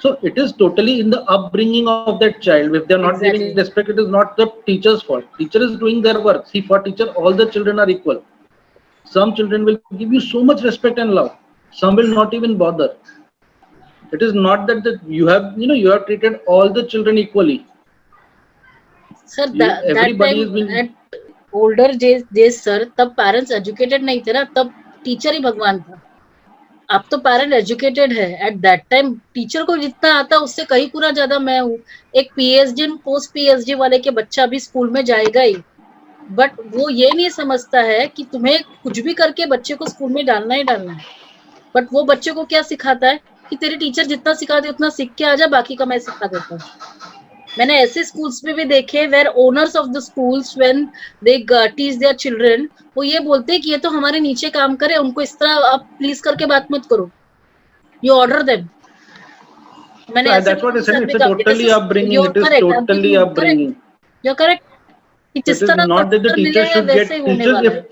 So it is totally in the upbringing of that child. If they are not giving respect, it is not the teacher's fault. Teacher is doing their work. See, for teacher all the children are equal. Some children will give you so much respect and love, some will not even bother. It is not that you have treated all the children equally. Sir, that time at older days sir, तब parents educated नहीं थे ना, तब teacher ही भगवान था. अब तो parent educated है. At that time teacher को जितना आता उससे कहीं गुना ज्यादा मैं हूँ. एक PhD post PhD वाले के बच्चा भी स्कूल में जाएगा ही, बट वो ये नहीं समझता है कि तुम्हें कुछ भी करके बच्चे को स्कूल में डालना ही डालना है. बट वो बच्चे को क्या सिखाता है कि तेरे टीचर जितना सिखा दे उतना सीख के आ जा, बाकी का मैं सिखा देता हूँ. मैंने ऐसे स्कूल्स में भी देखे where owners of the schools when they teach their children, वो ये बोलते हैं कि ये तो हमारे नीचे काम करे, उनको इस तरह आप प्लीज करके बात मत करो, यू ऑर्डर देम. मैंने ऐसे that's what I said. It's a totally upbringing. It is totally upbringing. You're correct. कि जिस तरह not that the teachers should get teachers.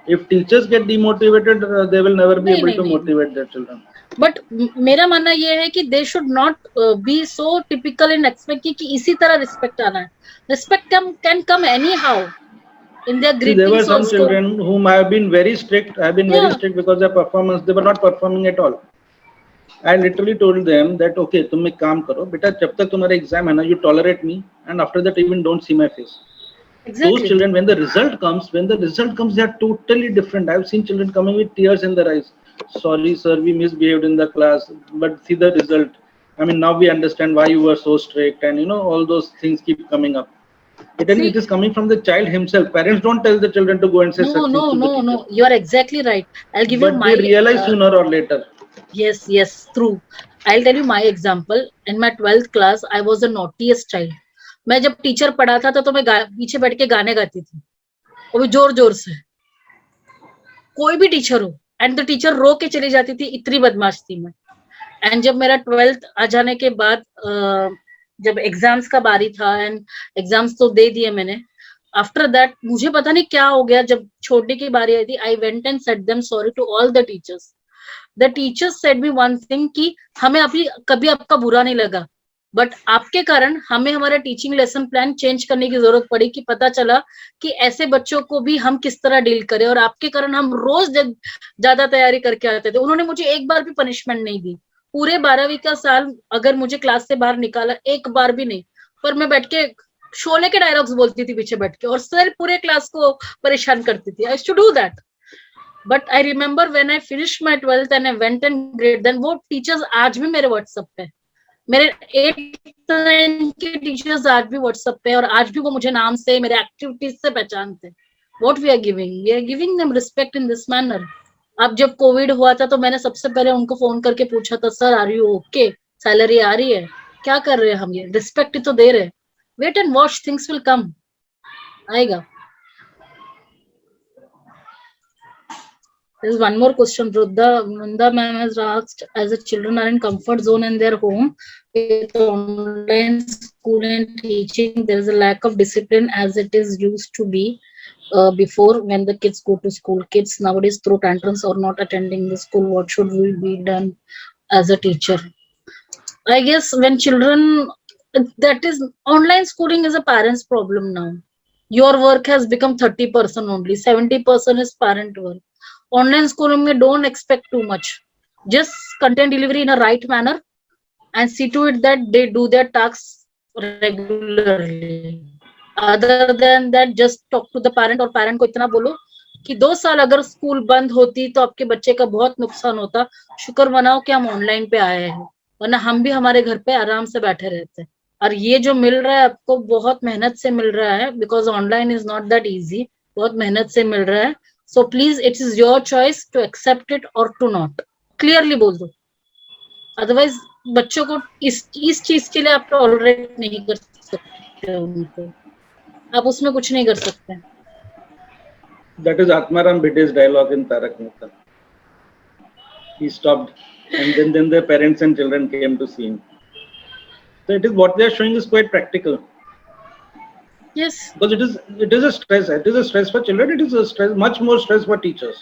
If teachers get demotivated, they will never be able to motivate their children. But मेरा मानना ये है कि they should not be so typical in expect कि इसी तरह रिस्पेक्ट आना है. Respect can come any how in their greetings. There were some also. children whom I have been very strict. I have been very strict because their performance, they were not performing at all. I literally told them that okay, तुम एक काम करो बेटा, जब तक तुम्हारा exam है ना, you tolerate me, and after that even don't see my face. Those Exactly. children, when the result comes, they are totally different. I've seen children coming with tears in their eyes. Sorry, sir, we misbehaved in the class, but see the result. I mean, now we understand why you were so strict, and all those things keep coming up. It See, is coming from the child himself. Parents don't tell the children to go and say no, such things no, to the no, teacher, no. You are exactly right. I'll give you but they my realize sooner or later. yes, yes, true. I'll tell you my example. In my 12th class, I was the naughtiest child. मैं जब teacher पढ़ाता था तो मैं पीछे बैठ के गाने गाती थी, वो भी जोर जोर से, कोई भी टीचर हो, एंड द टीचर रो के चली जाती थी, इतनी बदमाश थी मैं. एंड जब मेरा 12th आ जाने के बाद जब एग्जाम्स का बारी था, एंड एग्जाम्स तो दे दिए मैंने, आफ्टर दैट मुझे पता नहीं क्या हो गया, जब छोड़ने की बारी आई थी, I went and said them sorry to all the teachers. The teachers said me one thing कि हमें अभी कभी आपका बुरा नहीं लगा, बट आपके कारण हमें हमारा टीचिंग लेसन प्लान चेंज करने की जरूरत पड़ी, कि पता चला कि ऐसे बच्चों को भी हम किस तरह डील करें, और आपके कारण हम रोज ज्यादा तैयारी करके आते थे. उन्होंने मुझे एक बार भी पनिशमेंट नहीं दी, पूरे 12वीं का साल अगर मुझे क्लास से बाहर निकाला एक बार भी नहीं, पर मैं बैठ के शोले के डायलॉग्स बोलती थी पीछे बैठ के, और सर पूरे क्लास को परेशान करती थी. I used to do that. But I remember when I finish my 12th and I went and grade, then वो टीचर्स आज भी मेरे व्हाट्सएप पे, मेरे 8th 9th के टीचर्स आज भी व्हाट्सएप पे, और आज भी वो मुझे नाम से, मेरे एक्टिविटीज से पहचानते. What we are giving them respect in this manner. अब जब कोविड हुआ था तो मैंने सबसे पहले उनको फोन करके पूछा था, sir are you okay, salary आ रही है, क्या कर रहे हैं हम, ये रिस्पेक्ट तो दे रहे. Wait and watch, things will come, आएगा. There's one more question. Vrunda ma'am has asked, as the children are in comfort zone in their home, with online school and teaching, there is a lack of discipline as it is used to be before when the kids go to school. Kids nowadays throw tantrums or not attending the school. What should we be done as a teacher? I guess when children, that is, online schooling is a parent's problem now. Your work has become 30% only, 70% is parent work. Online schooling में don't expect too much. Just content delivery in a right manner and see to it that they do their tasks regularly. Other than that, just talk to the parent, और parent को इतना बोलो कि 2 साल अगर school बंद होती तो आपके बच्चे का बहुत नुकसान होता. शुक्र मनाओ कि हम ऑनलाइन पे आए हैं, वरना हम भी हमारे घर पे आराम से बैठे रहते. और ये जो मिल रहा है आपको, बहुत मेहनत से मिल रहा है, because online is not that easy, बहुत मेहनत से मिल रहा है. So please it is your choice to accept it और टू नॉट. क्लियरली बोल दो, अदरवाइज बच्चों को इस चीज के लिए आप टॉलरेट नहीं कर सकते, उनको आप उसमें कुछ नहीं कर सकते. That is Atmaram Bidde's dialogue in Tarak Mehta. He stopped, and then the parents and children came to see him. So it is what they are showing is quite practical. Yes. Because it is a stress. It is a stress for children. It is a stress, much more stress for teachers.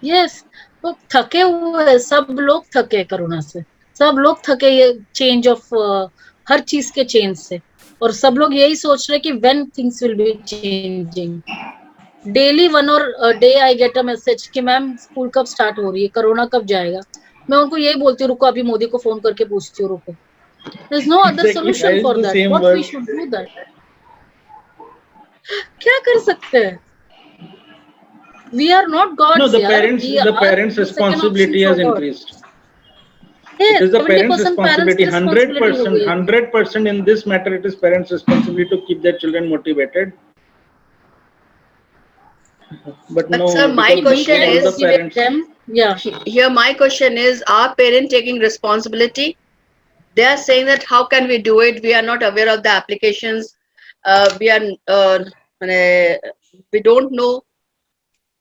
Yes. तो थके हुए सब लोग, थके corona से सब लोग थके, ये चेंज ऑफ हर चीज के चेंज से, और सब लोग यही सोच रहे कि when things will be changing. Daily 1 और day I get a message कि मैम स्कूल कब स्टार्ट हो रही है, कोरोना कब जाएगा. मैं उनको यही बोलती हूँ, रुको अभी मोदी को फोन करके पूछती हूँ, रुको. There's no other Exactly. solution for that. What we should do that? क्या कर सकते हैं? We are not gods. No, the yaar. parents' responsibility has increased. Yes, It is the parents' 70% responsibility. parents' 100% in this matter, it is parents' responsibility to keep their children motivated. But no, sir, my question is, the parents, yeah. Here my question is, are parents taking responsibility? They are saying that how can we do it? We are not aware of the applications. We don't know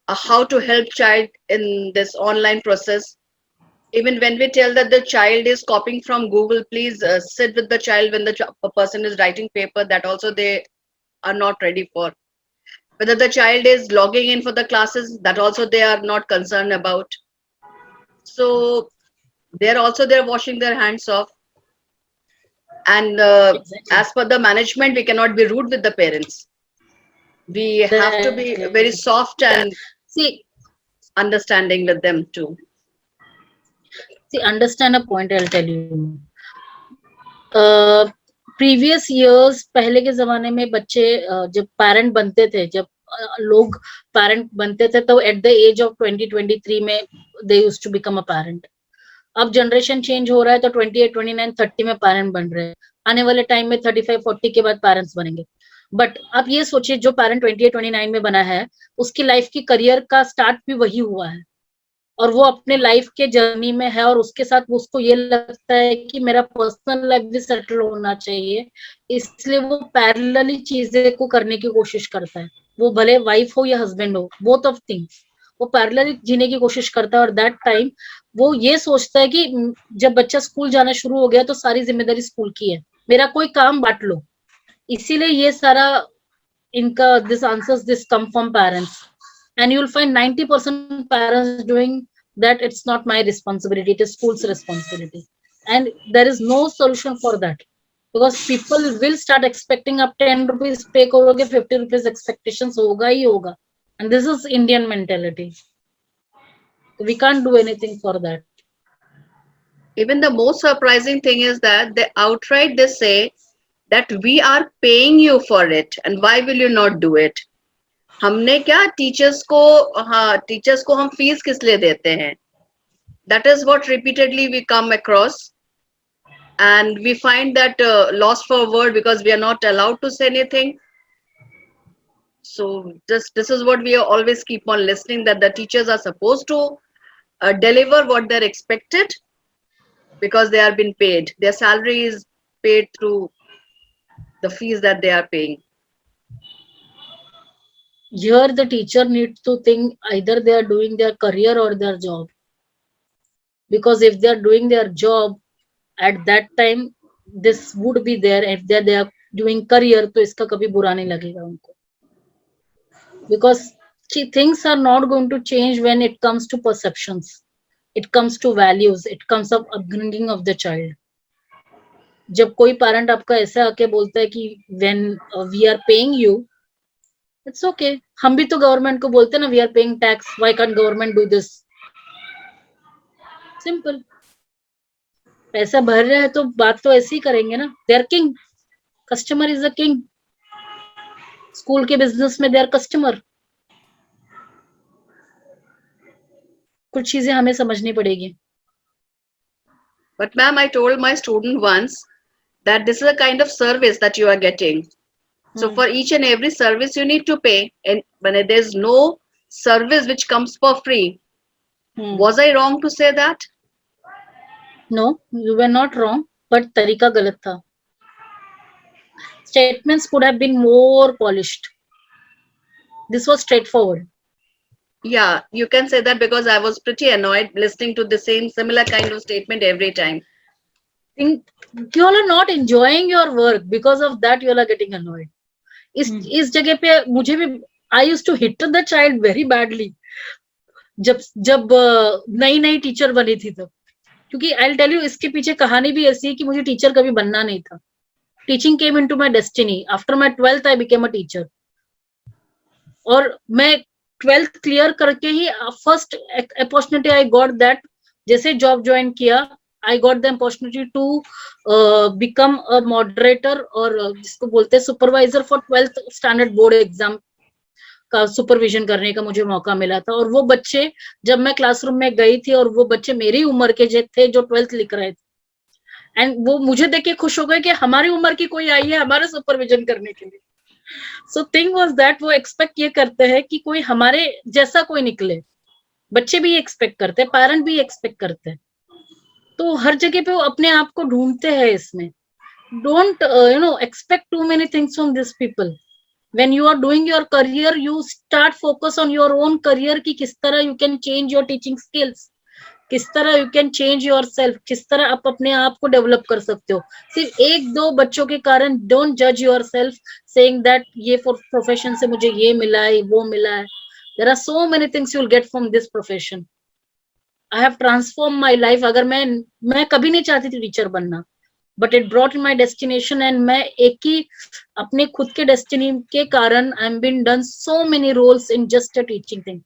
how to help child in this online process. Even when we tell that the child is copying from Google, please sit with the child when the person is writing paper. That also they are not ready for. Whether the child is logging in for the classes, that also they are not concerned about. So they're washing their hands off. And as per the management, we cannot be rude with the parents. We have to be very soft and understanding with them too. See, understand a point, I'll tell you. Previous years, पहले के जमाने में बच्चे जब parent बनते थे, जब लोग पेरेंट बनते थे, तो एट द एज ऑफ 20-23 में they used to become a parent. अब जनरेशन चेंज हो रहा है, तो 28, 29, 30 में पेरेंट बन रहे हैं. आने वाले टाइम में 35, 40 के बाद पेरेंट्स बनेंगे. बट आप ये सोचिए, जो पेरेंट 28, 29 में बना है, उसकी लाइफ की करियर का स्टार्ट भी वही हुआ है, और वो अपने लाइफ के जर्नी में है, और उसके साथ उसको ये लगता है कि मेरा पर्सनल लाइफ भी सेटल होना चाहिए, इसलिए वो पैरेलली चीजें को करने की कोशिश करता है. वो भले वाइफ हो या हस्बैंड हो, बोथ ऑफ थिंग्स वो पैरेलली जीने की कोशिश करता है. और दैट टाइम वो ये सोचता है कि जब बच्चा स्कूल जाना शुरू हो गया तो सारी जिम्मेदारी स्कूल की है, मेरा कोई काम बांट लो. इसीलिए ये सारा इनका this answers this come from parents. And you'll find 90% parents doing that. It's not my responsibility, it is school's responsibility. And there is no solution for that, because people will start expecting up 10 rupees pay करोगे, 50 rupees expectations होगा ही होगा. And this is Indian mentality. We can't do anything for that. Even the most surprising thing is that they outright they say that we are paying you for it and why will you not do it. हमने क्या teachers को, हाँ teachers को हम fees किस लिए देते हैं? That is what repeatedly we come across, and we find that lost for word because we are not allowed to say anything. So this is what we always keep on listening, that the teachers are supposed to deliver what they're expected because they are being paid. Their salary is paid through the fees that they are paying. Here the teacher needs to think either they are doing their career or their job, because if they are doing their job, at that time this would be there. If they are doing career, तो इसका कभी बुरा नहीं लगेगा उनको, because things are not going to change when it comes to perceptions, it comes to values, it comes of upbringing of the child. जब कोई parent आपका ऐसा आके बोलता है कि when we are paying you, it's okay. हम भी तो गवर्नमेंट को बोलते हैं ना, we are paying tax, why can't government do this? Simple. पैसा भर रहे हैं तो बात तो ऐसी ही करेंगे ना. They are king. Customer is a king. School के बिजनेस में they are customer. कुछ चीजें हमें समझनी पड़ेगी. But ma'am, I told my student once that this is a kind of service that you are getting. So for each and every service you need to pay, and when there's no service which comes for free. Was I wrong to say that? No, you were not wrong, but तरीका गलत था. Statements could have been more polished. This was straightforward. Yeah, you can say that because I was pretty annoyed listening to the same similar kind of statement every time. Think you all are not enjoying your work, because of that you all are getting annoyed. इस जगह पे मुझे भी I used to hit the child very badly. जब नई नई teacher बनी थी तब, क्योंकि I'll tell you इसके पीछे कहानी भी ऐसी है कि मुझे टीचर कभी बनना नहीं था. Teaching came into my destiny. After my 12th I became a teacher. और मैं 12th क्लियर करके ही first opportunity I got that, जैसे जॉब ज्वाइन किया, I got the opportunity to become a moderator, और जिसको बोलते हैं supervisor for 12th standard board exam का सुपरविजन करने का मुझे मौका मिला था. और वो बच्चे, जब मैं क्लासरूम में गई थी और वो बच्चे मेरी उम्र के थे जो 12th लिख रहे थे, एंड वो मुझे देख के खुश हो गए कि हमारी उम्र की कोई आई है हमारे सुपरविजन करने के लिए. सो थिंग वाज दैट वो एक्सपेक्ट ये करते हैं कि कोई हमारे जैसा कोई निकले. बच्चे भी एक्सपेक्ट करते हैं, पेरेंट भी एक्सपेक्ट करते हैं. तो हर जगह पे वो अपने आप को ढूंढते हैं इसमें. Don't expect too many things from this people. When you are doing your career, you start focus on your own career, कि किस तरह you can change your teaching skills, किस तरह you can change yourself, किस तरह आप अपने आप को डेवलप कर सकते हो. सिर्फ एक दो बच्चों के कारण डोंट जज योर सेल्फ सेइंग दैट ये प्रोफेशन से मुझे ये मिला है वो मिला है. There are so many things you will get from this profession. I have transform my life. अगर मैं कभी नहीं चाहती थी टीचर बनना, but it brought in my destination, and मैं एक ही अपने खुद के डेस्टिनी के कारण I am been done so many roles in just a teaching thing.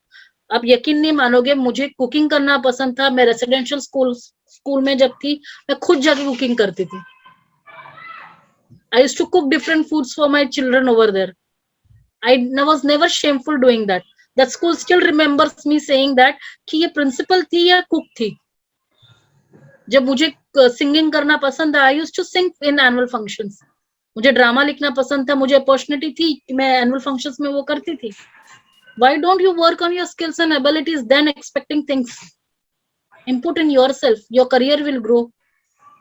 आप यकीन नहीं मानोगे, मुझे कुकिंग करना पसंद था. मैं रेसिडेंशियल स्कूल में जब थी, मैं खुद जाके कुकिंग करती थी. I used to cook different foods for my children over there. I was never shameful doing that. That school still remembers me saying that कि ये principal थी या cook थी. जब मुझे सिंगिंग करना पसंद था, I used to sing in annual functions. मुझे ड्रामा लिखना पसंद था, मुझे अपॉर्चुनिटी थी कि मैं एनुअल फंक्शंस में वो करती थी. Why don't you work on your skills and abilities then expecting things? Input in yourself, your career will grow.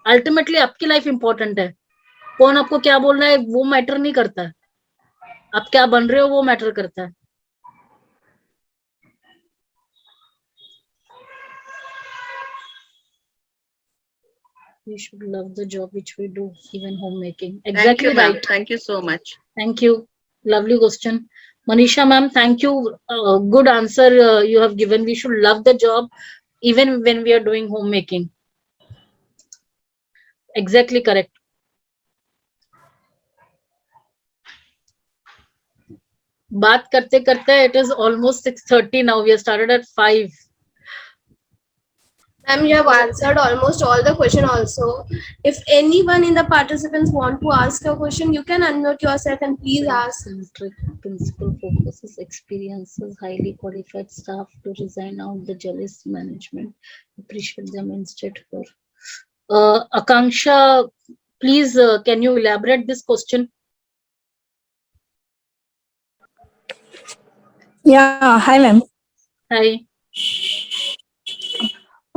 Ultimately आपकी लाइफ इंपॉर्टेंट है. कौन आपको क्या बोल रहा है वो मैटर नहीं करता है. आप क्या बन रहे हो वो मैटर करता है. We should love the job which we do, even homemaking. Thank Exactly you, ma'am. right. Thank you so much. Thank you. Lovely question. Manisha ma'am, thank you. Good answer you have given. We should love the job even when we are doing homemaking. Exactly correct. बात करते करते it is almost 6:30 now. We have started at 5. Ma'am, you have answered almost all the question also. If anyone in the participants want to ask a question, you can unmute yourself and please ask. Principal focuses experiences highly qualified staff to resign out the jealous management. Appreciate them instead for. Akanksha, please can you elaborate this question? Yeah, hi ma'am. Hi.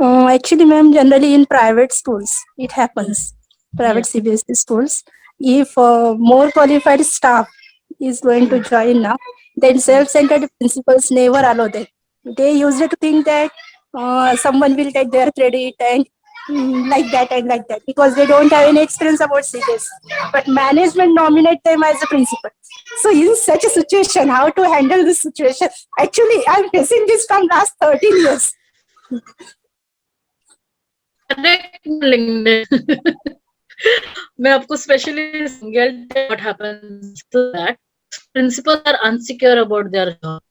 Actually, ma'am, generally in private schools, it happens. Private CBSE schools, if more qualified staff is going to join now, then self-centered principals never allow that. They used to think that someone will take their credit and like that because they don't have any experience about CBSE. But management nominate them as a principal. So in such a situation, how to handle this situation? Actually, I'm facing this from last 13 years. मैं आपको specially what happens to that principals are unsecure about their job.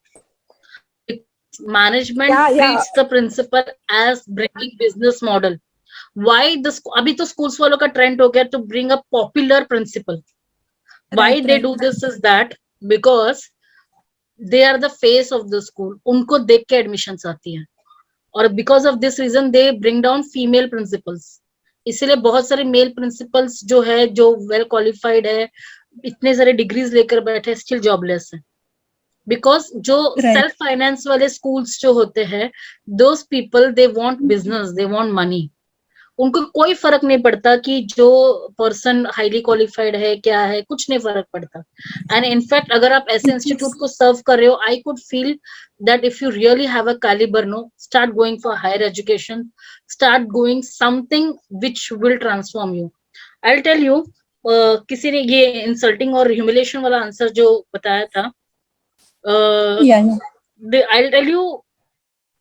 Management treats the principal as bringing business model. Why this अभी तो schools वालों का trend हो गया to bring a popular principal. Why they do this is that because they are the face of the school. उनको देख के admissions आती हैं. और because of this reason they bring down female principals. इसीलिए बहुत सारे मेल प्रिंसिपल्स जो है जो वेल क्वालिफाइड है इतने सारे डिग्रीज लेकर बैठे स्टिल जॉबलेस है. बिकॉज जो सेल्फ फाइनेंस वाले स्कूल्स जो होते हैं those people they want business, they want money. उनको कोई फर्क नहीं पड़ता कि जो पर्सन हाईली क्वालिफाइड है क्या है, कुछ नहीं फर्क पड़ता. एंड इनफैक्ट अगर आप ऐसे इंस्टीट्यूट को सर्व कर रहे हो, I could feel that if you really have a caliber, no, start going for higher education, start going something which will transform you. I'll tell you, किसी ने ये इंसल्टिंग और ह्यूमिलेशन वाला आंसर जो बताया था, I'll tell you,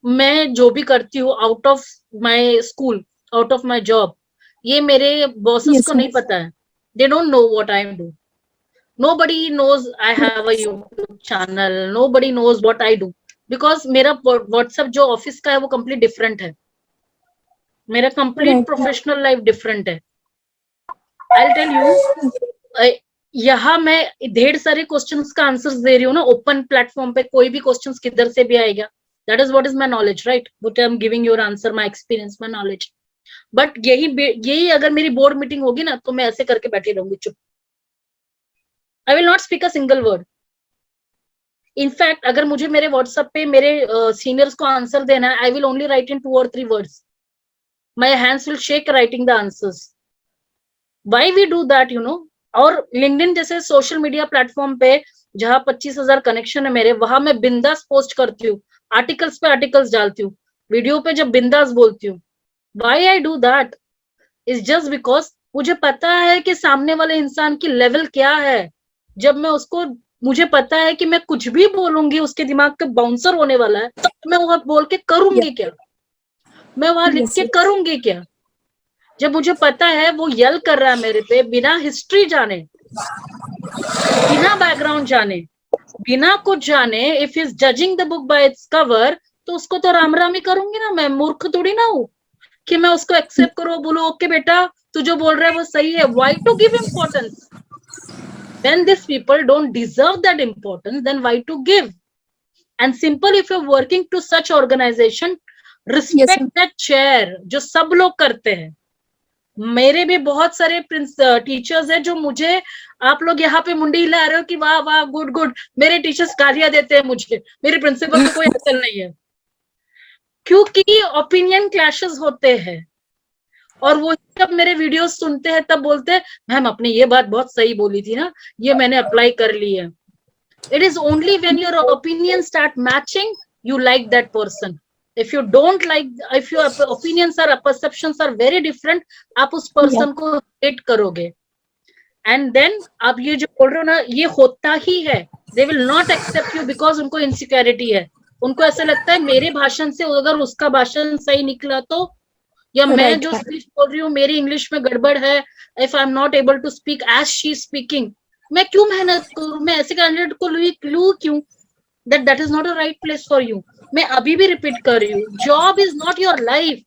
मैं जो भी करती हूँ out of my school, out of my job, ये मेरे बॉसेस को नहीं पता है. They don't know what I do. Nobody knows I have a YouTube channel. Nobody knows what I do. Because मेरा व्हाट्सएप जो ऑफिस का है वो कंप्लीट डिफरेंट है. मेरा कंप्लीट प्रोफेशनल लाइफ डिफरेंट है. आई टेल यू, यहाँ मैं ढेर सारे क्वेश्चंस का आंसर्स दे रही हूँ ना ओपन प्लेटफॉर्म पे. कोई भी क्वेश्चंस किधर से भी आएगा. That is what is my knowledge, right? What I am giving your answer, my experience, my knowledge. But यही अगर मेरी बोर्ड मीटिंग होगी ना तो मैं ऐसे करके बैठी रहूंगी चुप. I will not speak a single word. In fact अगर मुझे मेरे व्हाट्सएप पे मेरे सीनियर्स को आंसर देना है, I will only write in 2 or 3 words. My hands will shake writing the answers. Why we do that, you know? और LinkedIn जैसे सोशल मीडिया प्लेटफॉर्म पे जहां 25,000 कनेक्शन है मेरे, वहां मैं बिंदास पोस्ट करती हूँ, आर्टिकल्स पे आर्टिकल्स डालती हूँ, वीडियो पे जब बिंदास बोलती हूँ. Why I do that is just because मुझे पता है कि सामने वाले इंसान की लेवल क्या है. जब मैं उसको, मुझे पता है कि मैं कुछ भी बोलूंगी उसके दिमाग पे बाउंसर होने वाला है, तो मैं वहां बोल के करूंगी क्या? मैं वहां लिख के करूंगी क्या? जब मुझे पता है वो यल कर रहा है मेरे पे बिना हिस्ट्री जाने, बिना बैकग्राउंड जाने, बिना कुछ जाने, if is judging the book by its cover, तो उसको तो राम राम ही करूंगी ना. मैं मूर्ख थोड़ी ना हूं कि मैं उसको एक्सेप्ट करूं, बोलूं ओके बेटा तू जो बोल रहा है वो सही है. Why to give importance? When these people don't deserve that importance, then why to give? And simple, if you're working to such organization, Yes, respect ma'am. that chair, जो सब लोग करते हैं. मेरे भी बहुत सारे टीचर्स हैं जो मुझे, आप लोग यहाँ पे मुंडी हिला रहे हो कि वाह वाह गुड गुड, मेरे टीचर्स गालियां देते हैं मुझे, मेरे प्रिंसिपल को कोई अकल नहीं है, क्योंकि ओपिनियन क्लैशेस होते हैं. और वो जब मेरे वीडियोस सुनते हैं तब बोलते हैं मैम आपने ये बात बहुत सही बोली थी ना, ये मैंने अप्लाई कर ली है. It is only when your opinions start matching, you like that person. If you don't like, if your opinions or perceptions are very different, आप उस person को hate करोगे. And then आप ये जो बोल रहे हो ना, ये होता ही है. They will not accept you because उनको insecurity है. उनको ऐसा लगता है मेरे भाषण से अगर उसका भाषण सही निकला तो, या मैं जो स्पीच बोल रही हूँ मेरी इंग्लिश में गड़बड़ है, if I am not able to speak as she is speaking, मैं क्यों मेहनत करूं, मैं ऐसे कैंडिडेट को लूं क्यों? that is not a right place for you. मैं अभी भी रिपीट कर रही हूँ, job is not your life.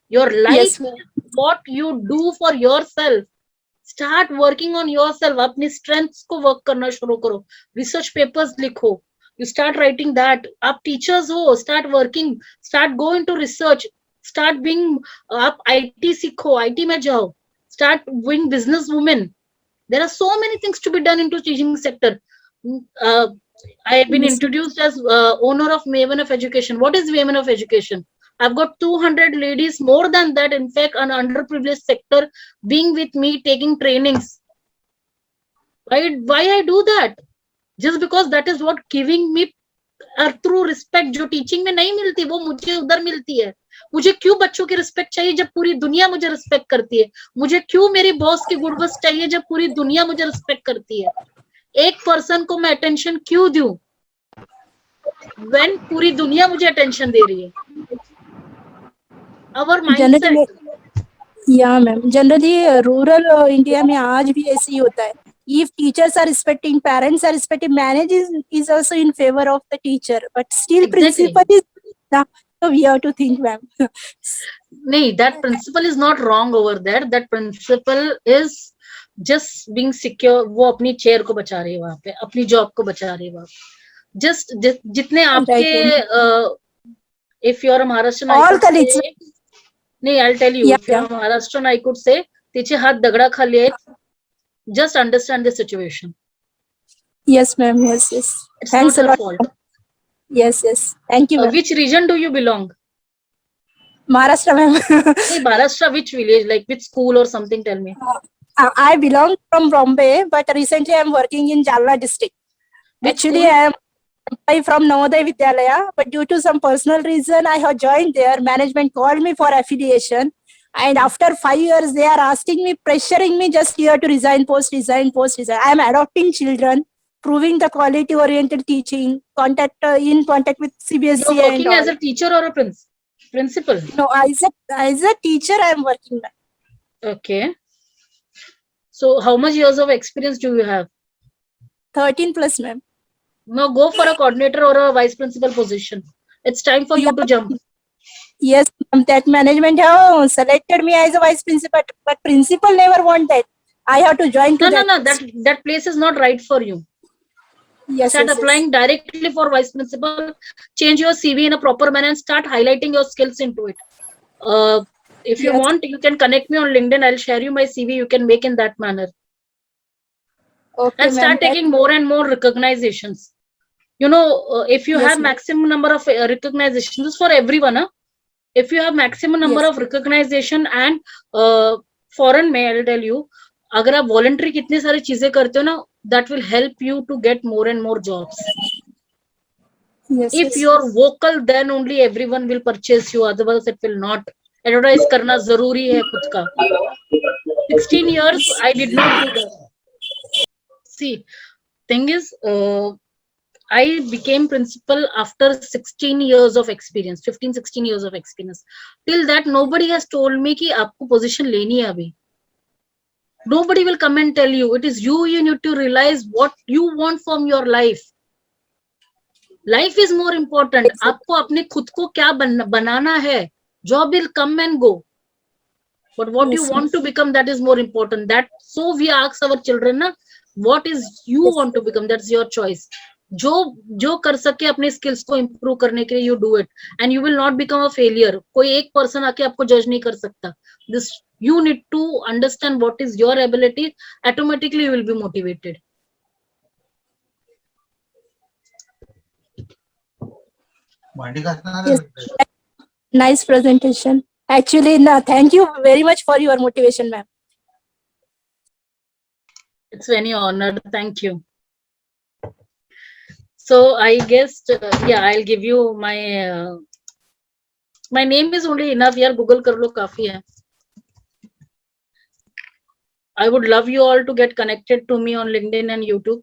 Your life Yes, ma'am. is what you do for yourself. Start working on yourself. अपनी strengths को work करना शुरू करो. Research papers लिखो. You start writing that. आप teachers हो, start working. Start go into research. Start being, आप IT सीखो, IT में जाओ. Start being business women. There are so many things to be done into teaching sector. I have been introduced as owner of Maven of Education. What is Maven of Education? I've got 200 ladies, more than that, in fact, an underprivileged sector being with me, taking trainings. Why I do that? Just because that is what giving me true respect, जो teaching में नहीं मिलती वो मुझे उधर मिलती है. मुझे क्यों बच्चों की रिस्पेक्ट चाहिए जब पूरी दुनिया मुझे रिस्पेक्ट करती है? मुझे क्यों मेरी बॉस की गुड वर्ड्स चाहिए जब पूरी दुनिया मुझे रिस्पेक्ट करती है? एक पर्सन को मैं अटेंशन क्यों दूं when पूरी दुनिया मुझे अटेंशन दे रही है? Our mindset. या मैम, जनरली रूरल इंडिया में आज भी ऐसे ही होता है. If teachers are respecting, parents are respecting, managers is also in favor of the teacher, but still Exactly. principal is. So we have to think, ma'am. नहीं, that principle is not wrong over there. That principle is just being secure. वो अपनी chair को बचा रही है वहां पे, अपनी जॉब को बचा रही है वहां पे. Just जितने आपके if you are a Maharashtrian, All colleagues. नहीं, I'll tell you. If you are a Maharashtrian, I could say तिचे हाथ दगड़ा खा लिए. Just understand the situation. Yes, ma'am. Yes, yes. It's Thanks not a your lot. fault. Yes, yes. Thank you, ma'am. Which region do you belong? Maharashtra, ma'am. Hey, Maharashtra, which village, like which school or something? Tell me. I belong from Bombay, but recently I'm working in Jalna district. Which Actually, school? I am from Navodaya Vidyalaya, but due to some personal reason, I have joined there. Management called me for affiliation. And after 5 years, they are asking me, pressuring me just here to resign post, resign post, resign. I am adopting children, proving the quality-oriented teaching, in contact with CBSE. You're working and as all. a teacher or a principal? No, as a teacher, I am working. Okay. So how much years of experience do you have? 13 plus, ma'am. Now go for a coordinator or a vice principal position. It's time for you to jump. Yes, ma'am, that management have selected me as a vice principal, but principal never want that. I have to join to No. That place is not right for you. Yes, Start yes, applying directly for vice principal. Change your CV in a proper manner and start highlighting your skills into it. If you want, you can connect me on LinkedIn. I'll share you my CV. You can make in that manner. Okay, And start taking more and more recognizations. You know, if you have maximum number of recognizations, this is for everyone. Huh? If you have maximum number of recognition and foreign में, I'll tell you, अगर आप voluntary कितनी सारी चीजें करते हो ना, that will help you to get more and more jobs. If you're vocal, then only everyone will purchase you. Otherwise, it will not. Advertise करना जरूरी है खुद का. 16 years, I did not do that. See, thing is, I became principal after 16 years of experience, 15-16 years of experience. Till that, nobody has told me कि आपको position लेनी है अभी. Nobody will come and tell you. It is you need to realize what you want from your life. Life is more important. आपको अपने खुद को क्या बनाना है. Job will come and go. But what you want to become, that is more important. That so we ask our children, na, what is you want to become, that's your choice. जो जो कर सके अपने skills को improve करने के लिए, you do it and you will not become a failure. कोई एक पर्सन आके आपको जज नहीं कर सकता. This you need to understand what is your ability, automatically you will be motivated. Yes. Nice presentation. Actually, no, thank you very much for your motivation, ma'am. It's very honored, thank you. So I guess yeah, I'll give you my my name is only enough यार, Google कर लो काफी है. I would love you all to get connected to me on LinkedIn and YouTube.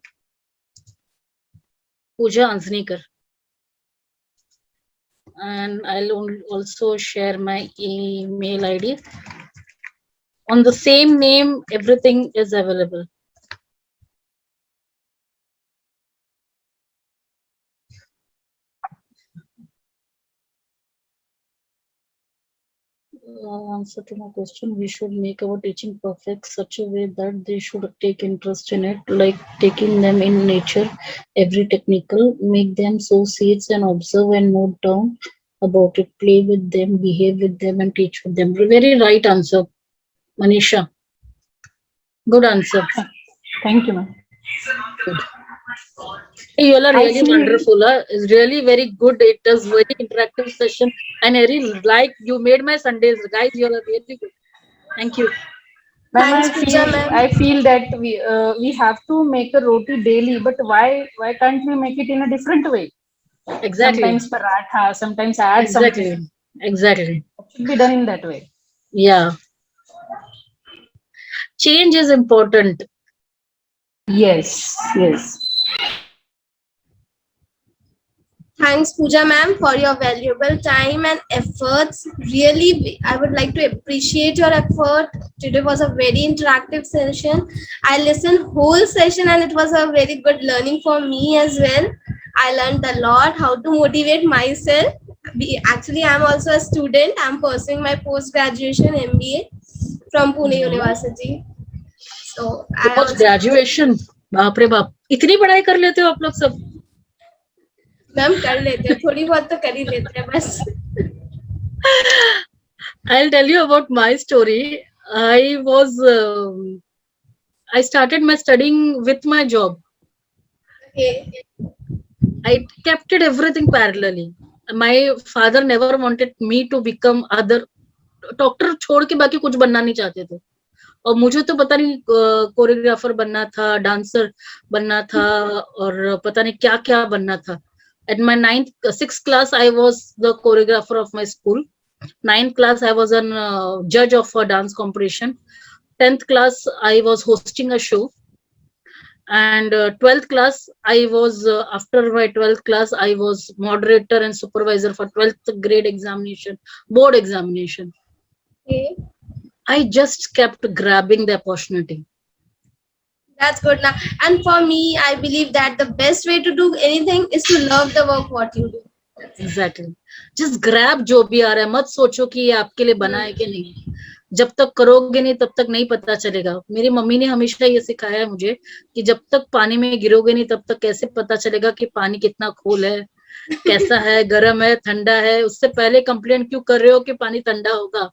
Pooja Ansnikar. And I'll also share my email ID. On the same name, everything is available. Answer to my question, we should make our teaching perfect such a way that they should take interest in it, like taking them in nature, every technical, make them sow seeds and observe and note down about it, play with them, behave with them and teach with them. Very right answer, Manisha. Good answer. Thank you, ma'am. Good. You all are really wonderful. It's really very good. It is very interactive session, and I really like you made my Sundays, guys. You all are really good. Thank you. Ma'am, Thanks, Pooja, ma'am. I feel that we have to make a roti daily, but why can't we make it in a different way? Exactly. Sometimes paratha, sometimes add Exactly. something. Exactly. It should be done in that way. Yeah. Change is important. Yes, yes. Thanks, Pooja ma'am, for your valuable time and efforts. Really, I would like to appreciate your effort. Today was a very interactive session. I listened whole session and it was a very good learning for me as well. I learned a lot how to motivate myself. Actually, I'm also a student. I'm pursuing my post-graduation MBA from Pune University. So I Post graduation, बाप रे बाप, इतनी पढ़ाई कर लेते हो आप लोग सब? मैम कर लेते हैं, थोड़ी बहुत तो कर ही लेते हैं बस. I'll tell you about my story. I started my studying with my job. Okay. I kept it everything parallelly. My father never wanted me to become other. Doctor छोड़ के बाकी कुछ बनना नहीं चाहते थे. और मुझे तो पता नहीं कोरियोग्राफर बनना था, डांसर बनना था और पता नहीं क्या क्या बनना था. At my 6th class, I was the choreographer of my school. 9th class, I was a judge of a dance competition. 10th class, I was hosting a show. And 12th class, I was, after my 12th class, I was moderator and supervisor for 12th grade examination, board examination. Okay. I just kept grabbing the opportunity. That's good now. And for me, I believe that the best way to do anything is to love the work what you do. Exactly. Just grab जो भी आ रहा है, मत सोचो कि ये आपके लिए बना है कि नहीं. जब तक करोगे नहीं तब तक नहीं पता चलेगा. मेरी मम्मी ने हमेशा ये सिखाया है मुझे कि जब तक पानी में गिरोगे नहीं तब तक कैसे पता चलेगा कि पानी कितना खोल है, कैसा है, गर्म है, ठंडा है. उससे पहले कंप्लेंट क्यों कर रहे हो कि पानी ठंडा होगा?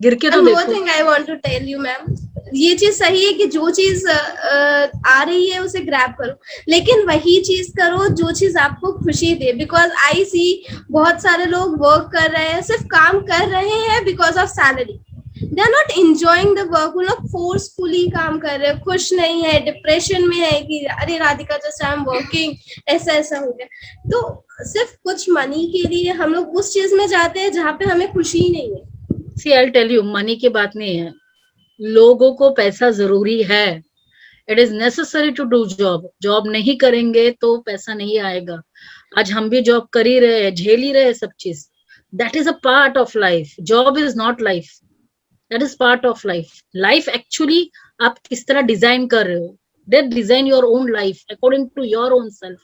गिर के तो And देखो. one thing I want to tell you, ma'am, ये चीज सही है कि जो चीज आ रही है उसे ग्रैब करो, लेकिन वही चीज करो जो चीज आपको खुशी दे. बिकॉज आई सी बहुत सारे लोग वर्क कर रहे हैं, सिर्फ काम कर रहे हैं because of salary. They are not enjoying the work. वो लोग फोर्सफुली काम कर रहे हैं, खुश नहीं है, डिप्रेशन में है कि अरे Radhika just I am working, ऐसा ऐसा हो गया. तो सिर्फ कुछ मनी के लिए हम लोग उस चीज में जाते हैं जहाँ पे हमें खुशी ही नहीं है. See, I'll tell you, money की बात नहीं है. लोगों को पैसा जरूरी है. It is necessary to do job. Job नहीं करेंगे तो पैसा नहीं आएगा. आज हम भी जॉब कर ही रहे हैं, झेल ही रहे हैं सब चीज. That is a part of life. Job is not life, that is part of life. Life actually आप किस तरह डिजाइन कर रहे हो. Then design your own life according to your own self.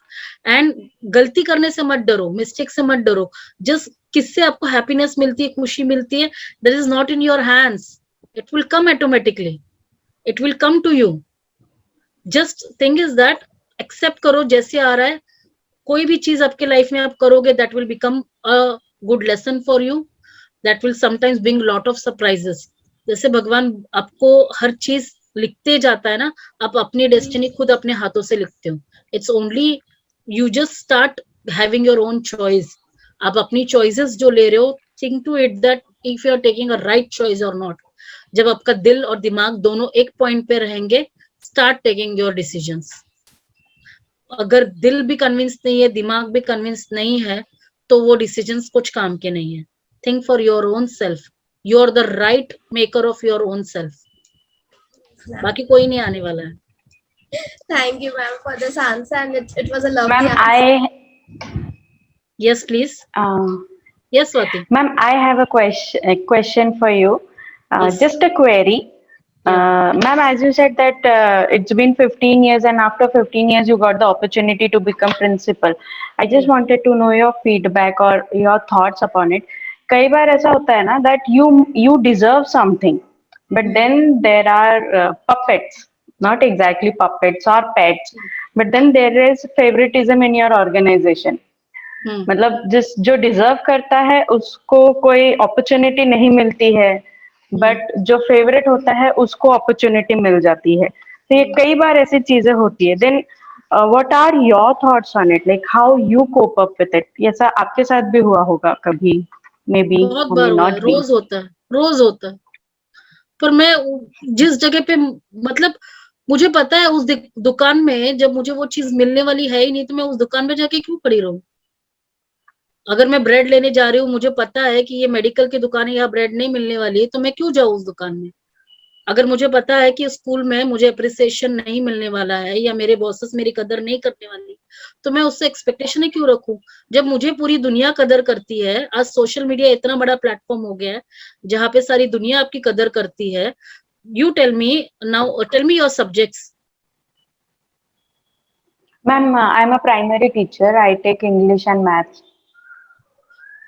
And गलती करने से मत डरो, मिस्टेक से मत डरो. Just किससे आपको हैप्पीनेस मिलती है, खुशी मिलती है, that is not in your hands. It will come automatically. It will come to you. Just thing is that accept करो जैसे आ रहा है, कोई भी चीज आपके लाइफ में आप करोगे that will become a good lesson for you, that will sometimes bring lot of surprises. जैसे भगवान आपको हर चीज लिखते जाता है ना, आप अपनी डेस्टिनी खुद अपने हाथों से लिखते हो। It's only you just start having your own choice. आप अपनी चॉइसेस जो ले रहे हो, think to it that if you are taking a right choice और नॉट। जब आपका दिल और दिमाग दोनों एक पॉइंट पे रहेंगे, स्टार्ट टेकिंग योर डिसीजंस। अगर दिल भी कन्विंस नहीं है, दिमाग भी कन्विंस नहीं है, तो वो डिसीजंस कुछ काम के नहीं है। Think for your own self, you are the right maker of your own self, बाकी कोई नहीं आने वाला है। Thank you, ma'am, for this answer, and it was a lovely Ma'am, answer. Yes, please. Yes, Swati. Ma'am, I have a question for you. Yes. Just a query. Ma'am, as you said that it's been 15 years, and after 15 years you got the opportunity to become principal. I just wanted to know your feedback or your thoughts upon it. कई बार ऐसा होता है ना that you deserve something, but then there are puppets, not exactly puppets or pets, but then there is favoritism in your organization. मतलब जो deserve करता है उसको कोई अपॉर्चुनिटी नहीं मिलती है, बट जो फेवरेट होता है उसको अपॉर्चुनिटी मिल जाती है। तो ये कई बार ऐसी चीजें होती है। Then what are your thoughts on it, like how you cope up with it? ऐसा आपके साथ भी हुआ होगा कभी, मे बी, बहुत बार हुआ है, रोज होता है, रोज होता है। पर मैं जिस जगह पे, मतलब मुझे पता है उस दुकान में जब मुझे वो चीज मिलने वाली है ही नहीं, तो मैं उस दुकान पे जाके क्यों खड़ी रहूं? अगर मैं ब्रेड लेने जा रही हूँ, मुझे पता है कि ये मेडिकल की दुकान है, यहाँ ब्रेड नहीं मिलने वाली है, तो मैं क्यों जाऊँ उस दुकान में? अगर मुझे पता है कि स्कूल में मुझे अप्रिसिएशन नहीं मिलने वाला है या मेरे बॉसेस मेरी कदर नहीं करने वाली, तो मैं उससे एक्सपेक्टेशन क्यों रखूं? जब मुझे पूरी दुनिया कदर करती है, आज सोशल मीडिया इतना बड़ा प्लेटफॉर्म हो गया है जहां पे सारी दुनिया आपकी कदर करती है। You tell me now, tell me your subjects. Ma'am, I am a primary teacher, I take English and maths.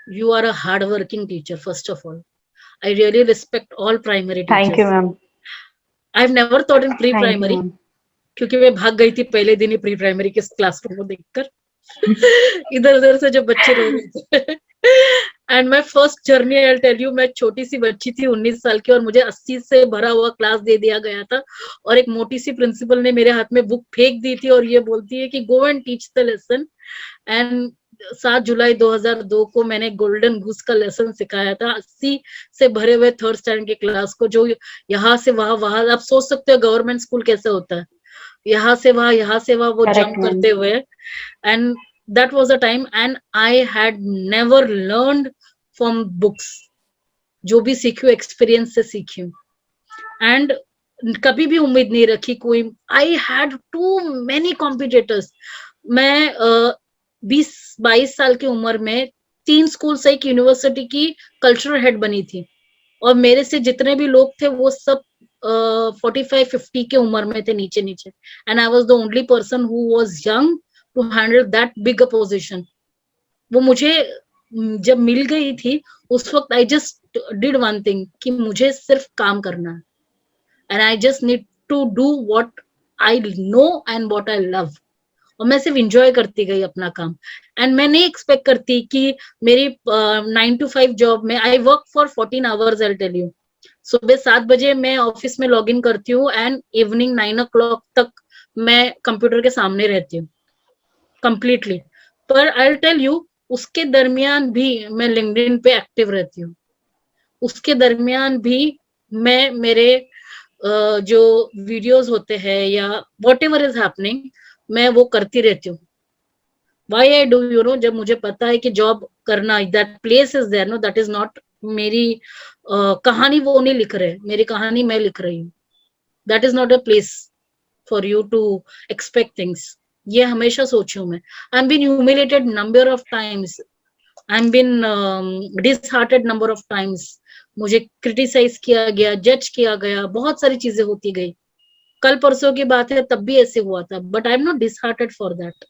You are a hard-working teacher, first of all. I really respect all primary teachers. Thank you, ma'am. I've never taught in pre-primary, Thank you, ma'am. क्योंकि मैं भाग गई थी पहले दिन ही pre-primary के classroom को देखकर। इधर उधर से जो बच्चे रो रहे थे। And my first journey, I tell you, मैं छोटी सी बच्ची थी 19 साल की, और मुझे 80 से भरा हुआ क्लास दे दिया गया था, और एक मोटी सी प्रिंसिपल ने मेरे हाथ में बुक फेंक दी थी और ये बोलती है कि go and teach the lesson. And 7 जुलाई 2002 को मैंने गोल्डन घूस का लेसन सिखाया था 80 से भरे हुए थर्ड स्टैंडर्ड के क्लास को, जो यहाँ से वहां आप सोच सकते हो गवर्नमेंट स्कूल कैसे होता है, यहाँ से वहां वो जंप करते हुए। And that was a time, and I had never learned from books. जो भी सीखी हूँ एक्सपीरियंस से सीखी हूँ, एंड कभी भी उम्मीद नहीं रखी कोई। I had too many competitors. मैं 20-22 साल की उम्र में 3 स्कूल से एक यूनिवर्सिटी की कल्चरल हेड बनी थी, और मेरे से जितने भी लोग थे वो सब 45-50 के उम्र में थे, नीचे नीचे। And I was the only person who was young to handle that big a position. वो मुझे जब मिल गई थी उस वक्त I just did one thing, कि मुझे सिर्फ काम करना है, and I just need to do what I know and what I love. और मैं सिर्फ इंजॉय करती गई अपना काम, एंड मैं नहीं एक्सपेक्ट करती कि मेरी 9 to 5 जॉब में, I work for 14 hours, I tell you. सुबह 7 बजे मैं ऑफिस में लॉग इन करती हूँ, एंड इवनिंग 9 o'clock तक मैं कंप्यूटर के सामने रहती हूँ कंप्लीटली। पर आई टेल यू, उसके दरमियान भी मैं लिंक्डइन पे एक्टिव रहती हूँ, उसके दरमियान भी मैं मेरे जो वीडियोस होते हैं या वॉट एवर इज हैपनिंग, मैं वो करती रहती हूँ। Why I do, you know, जब मुझे पता है कि जॉब करना, that place is there, no, that is not मेरी कहानी वो नहीं लिख रहे, मेरी कहानी मैं लिख रही हूँ। That is not a place for you to expect things. ये हमेशा सोची हूँ मैं। I am been humiliated number of times, I am been disheartened number of times. मुझे क्रिटिसाइज किया गया, जज किया गया, बहुत सारी चीजें होती गई। कल परसों की बात है, तब भी ऐसे हुआ था, but I am not disheartened for that.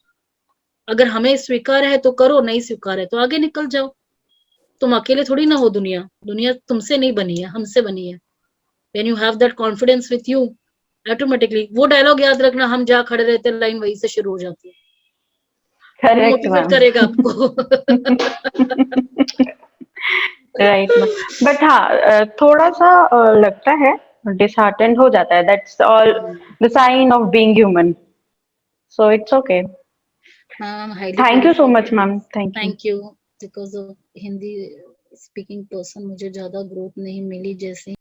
अगर हमें स्वीकार है तो करो, नहीं स्वीकार है तो आगे निकल जाओ। तुम अकेले थोड़ी ना हो, दुनिया तुमसे नहीं बनी है, हमसे बनी है। When you have that confidence with you, automatically वो डायलॉग याद रखना, हम जहाँ खड़े रहते हैं लाइन वहीं से शुरू हो जाती है। Correct motivate ma'am. करेगा आपको। राइट मैम, बट हाँ थोड़ा सा लगता है, डिसहार्टेंड हो जाता है, that's all the sign of being human, so it's okay. हाँ, highly thank you so qualified. Much ma'am, thank you. Thank you. Because of Hindi speaking person मुझे ज्यादा ग्रोथ नहीं मिली जैसे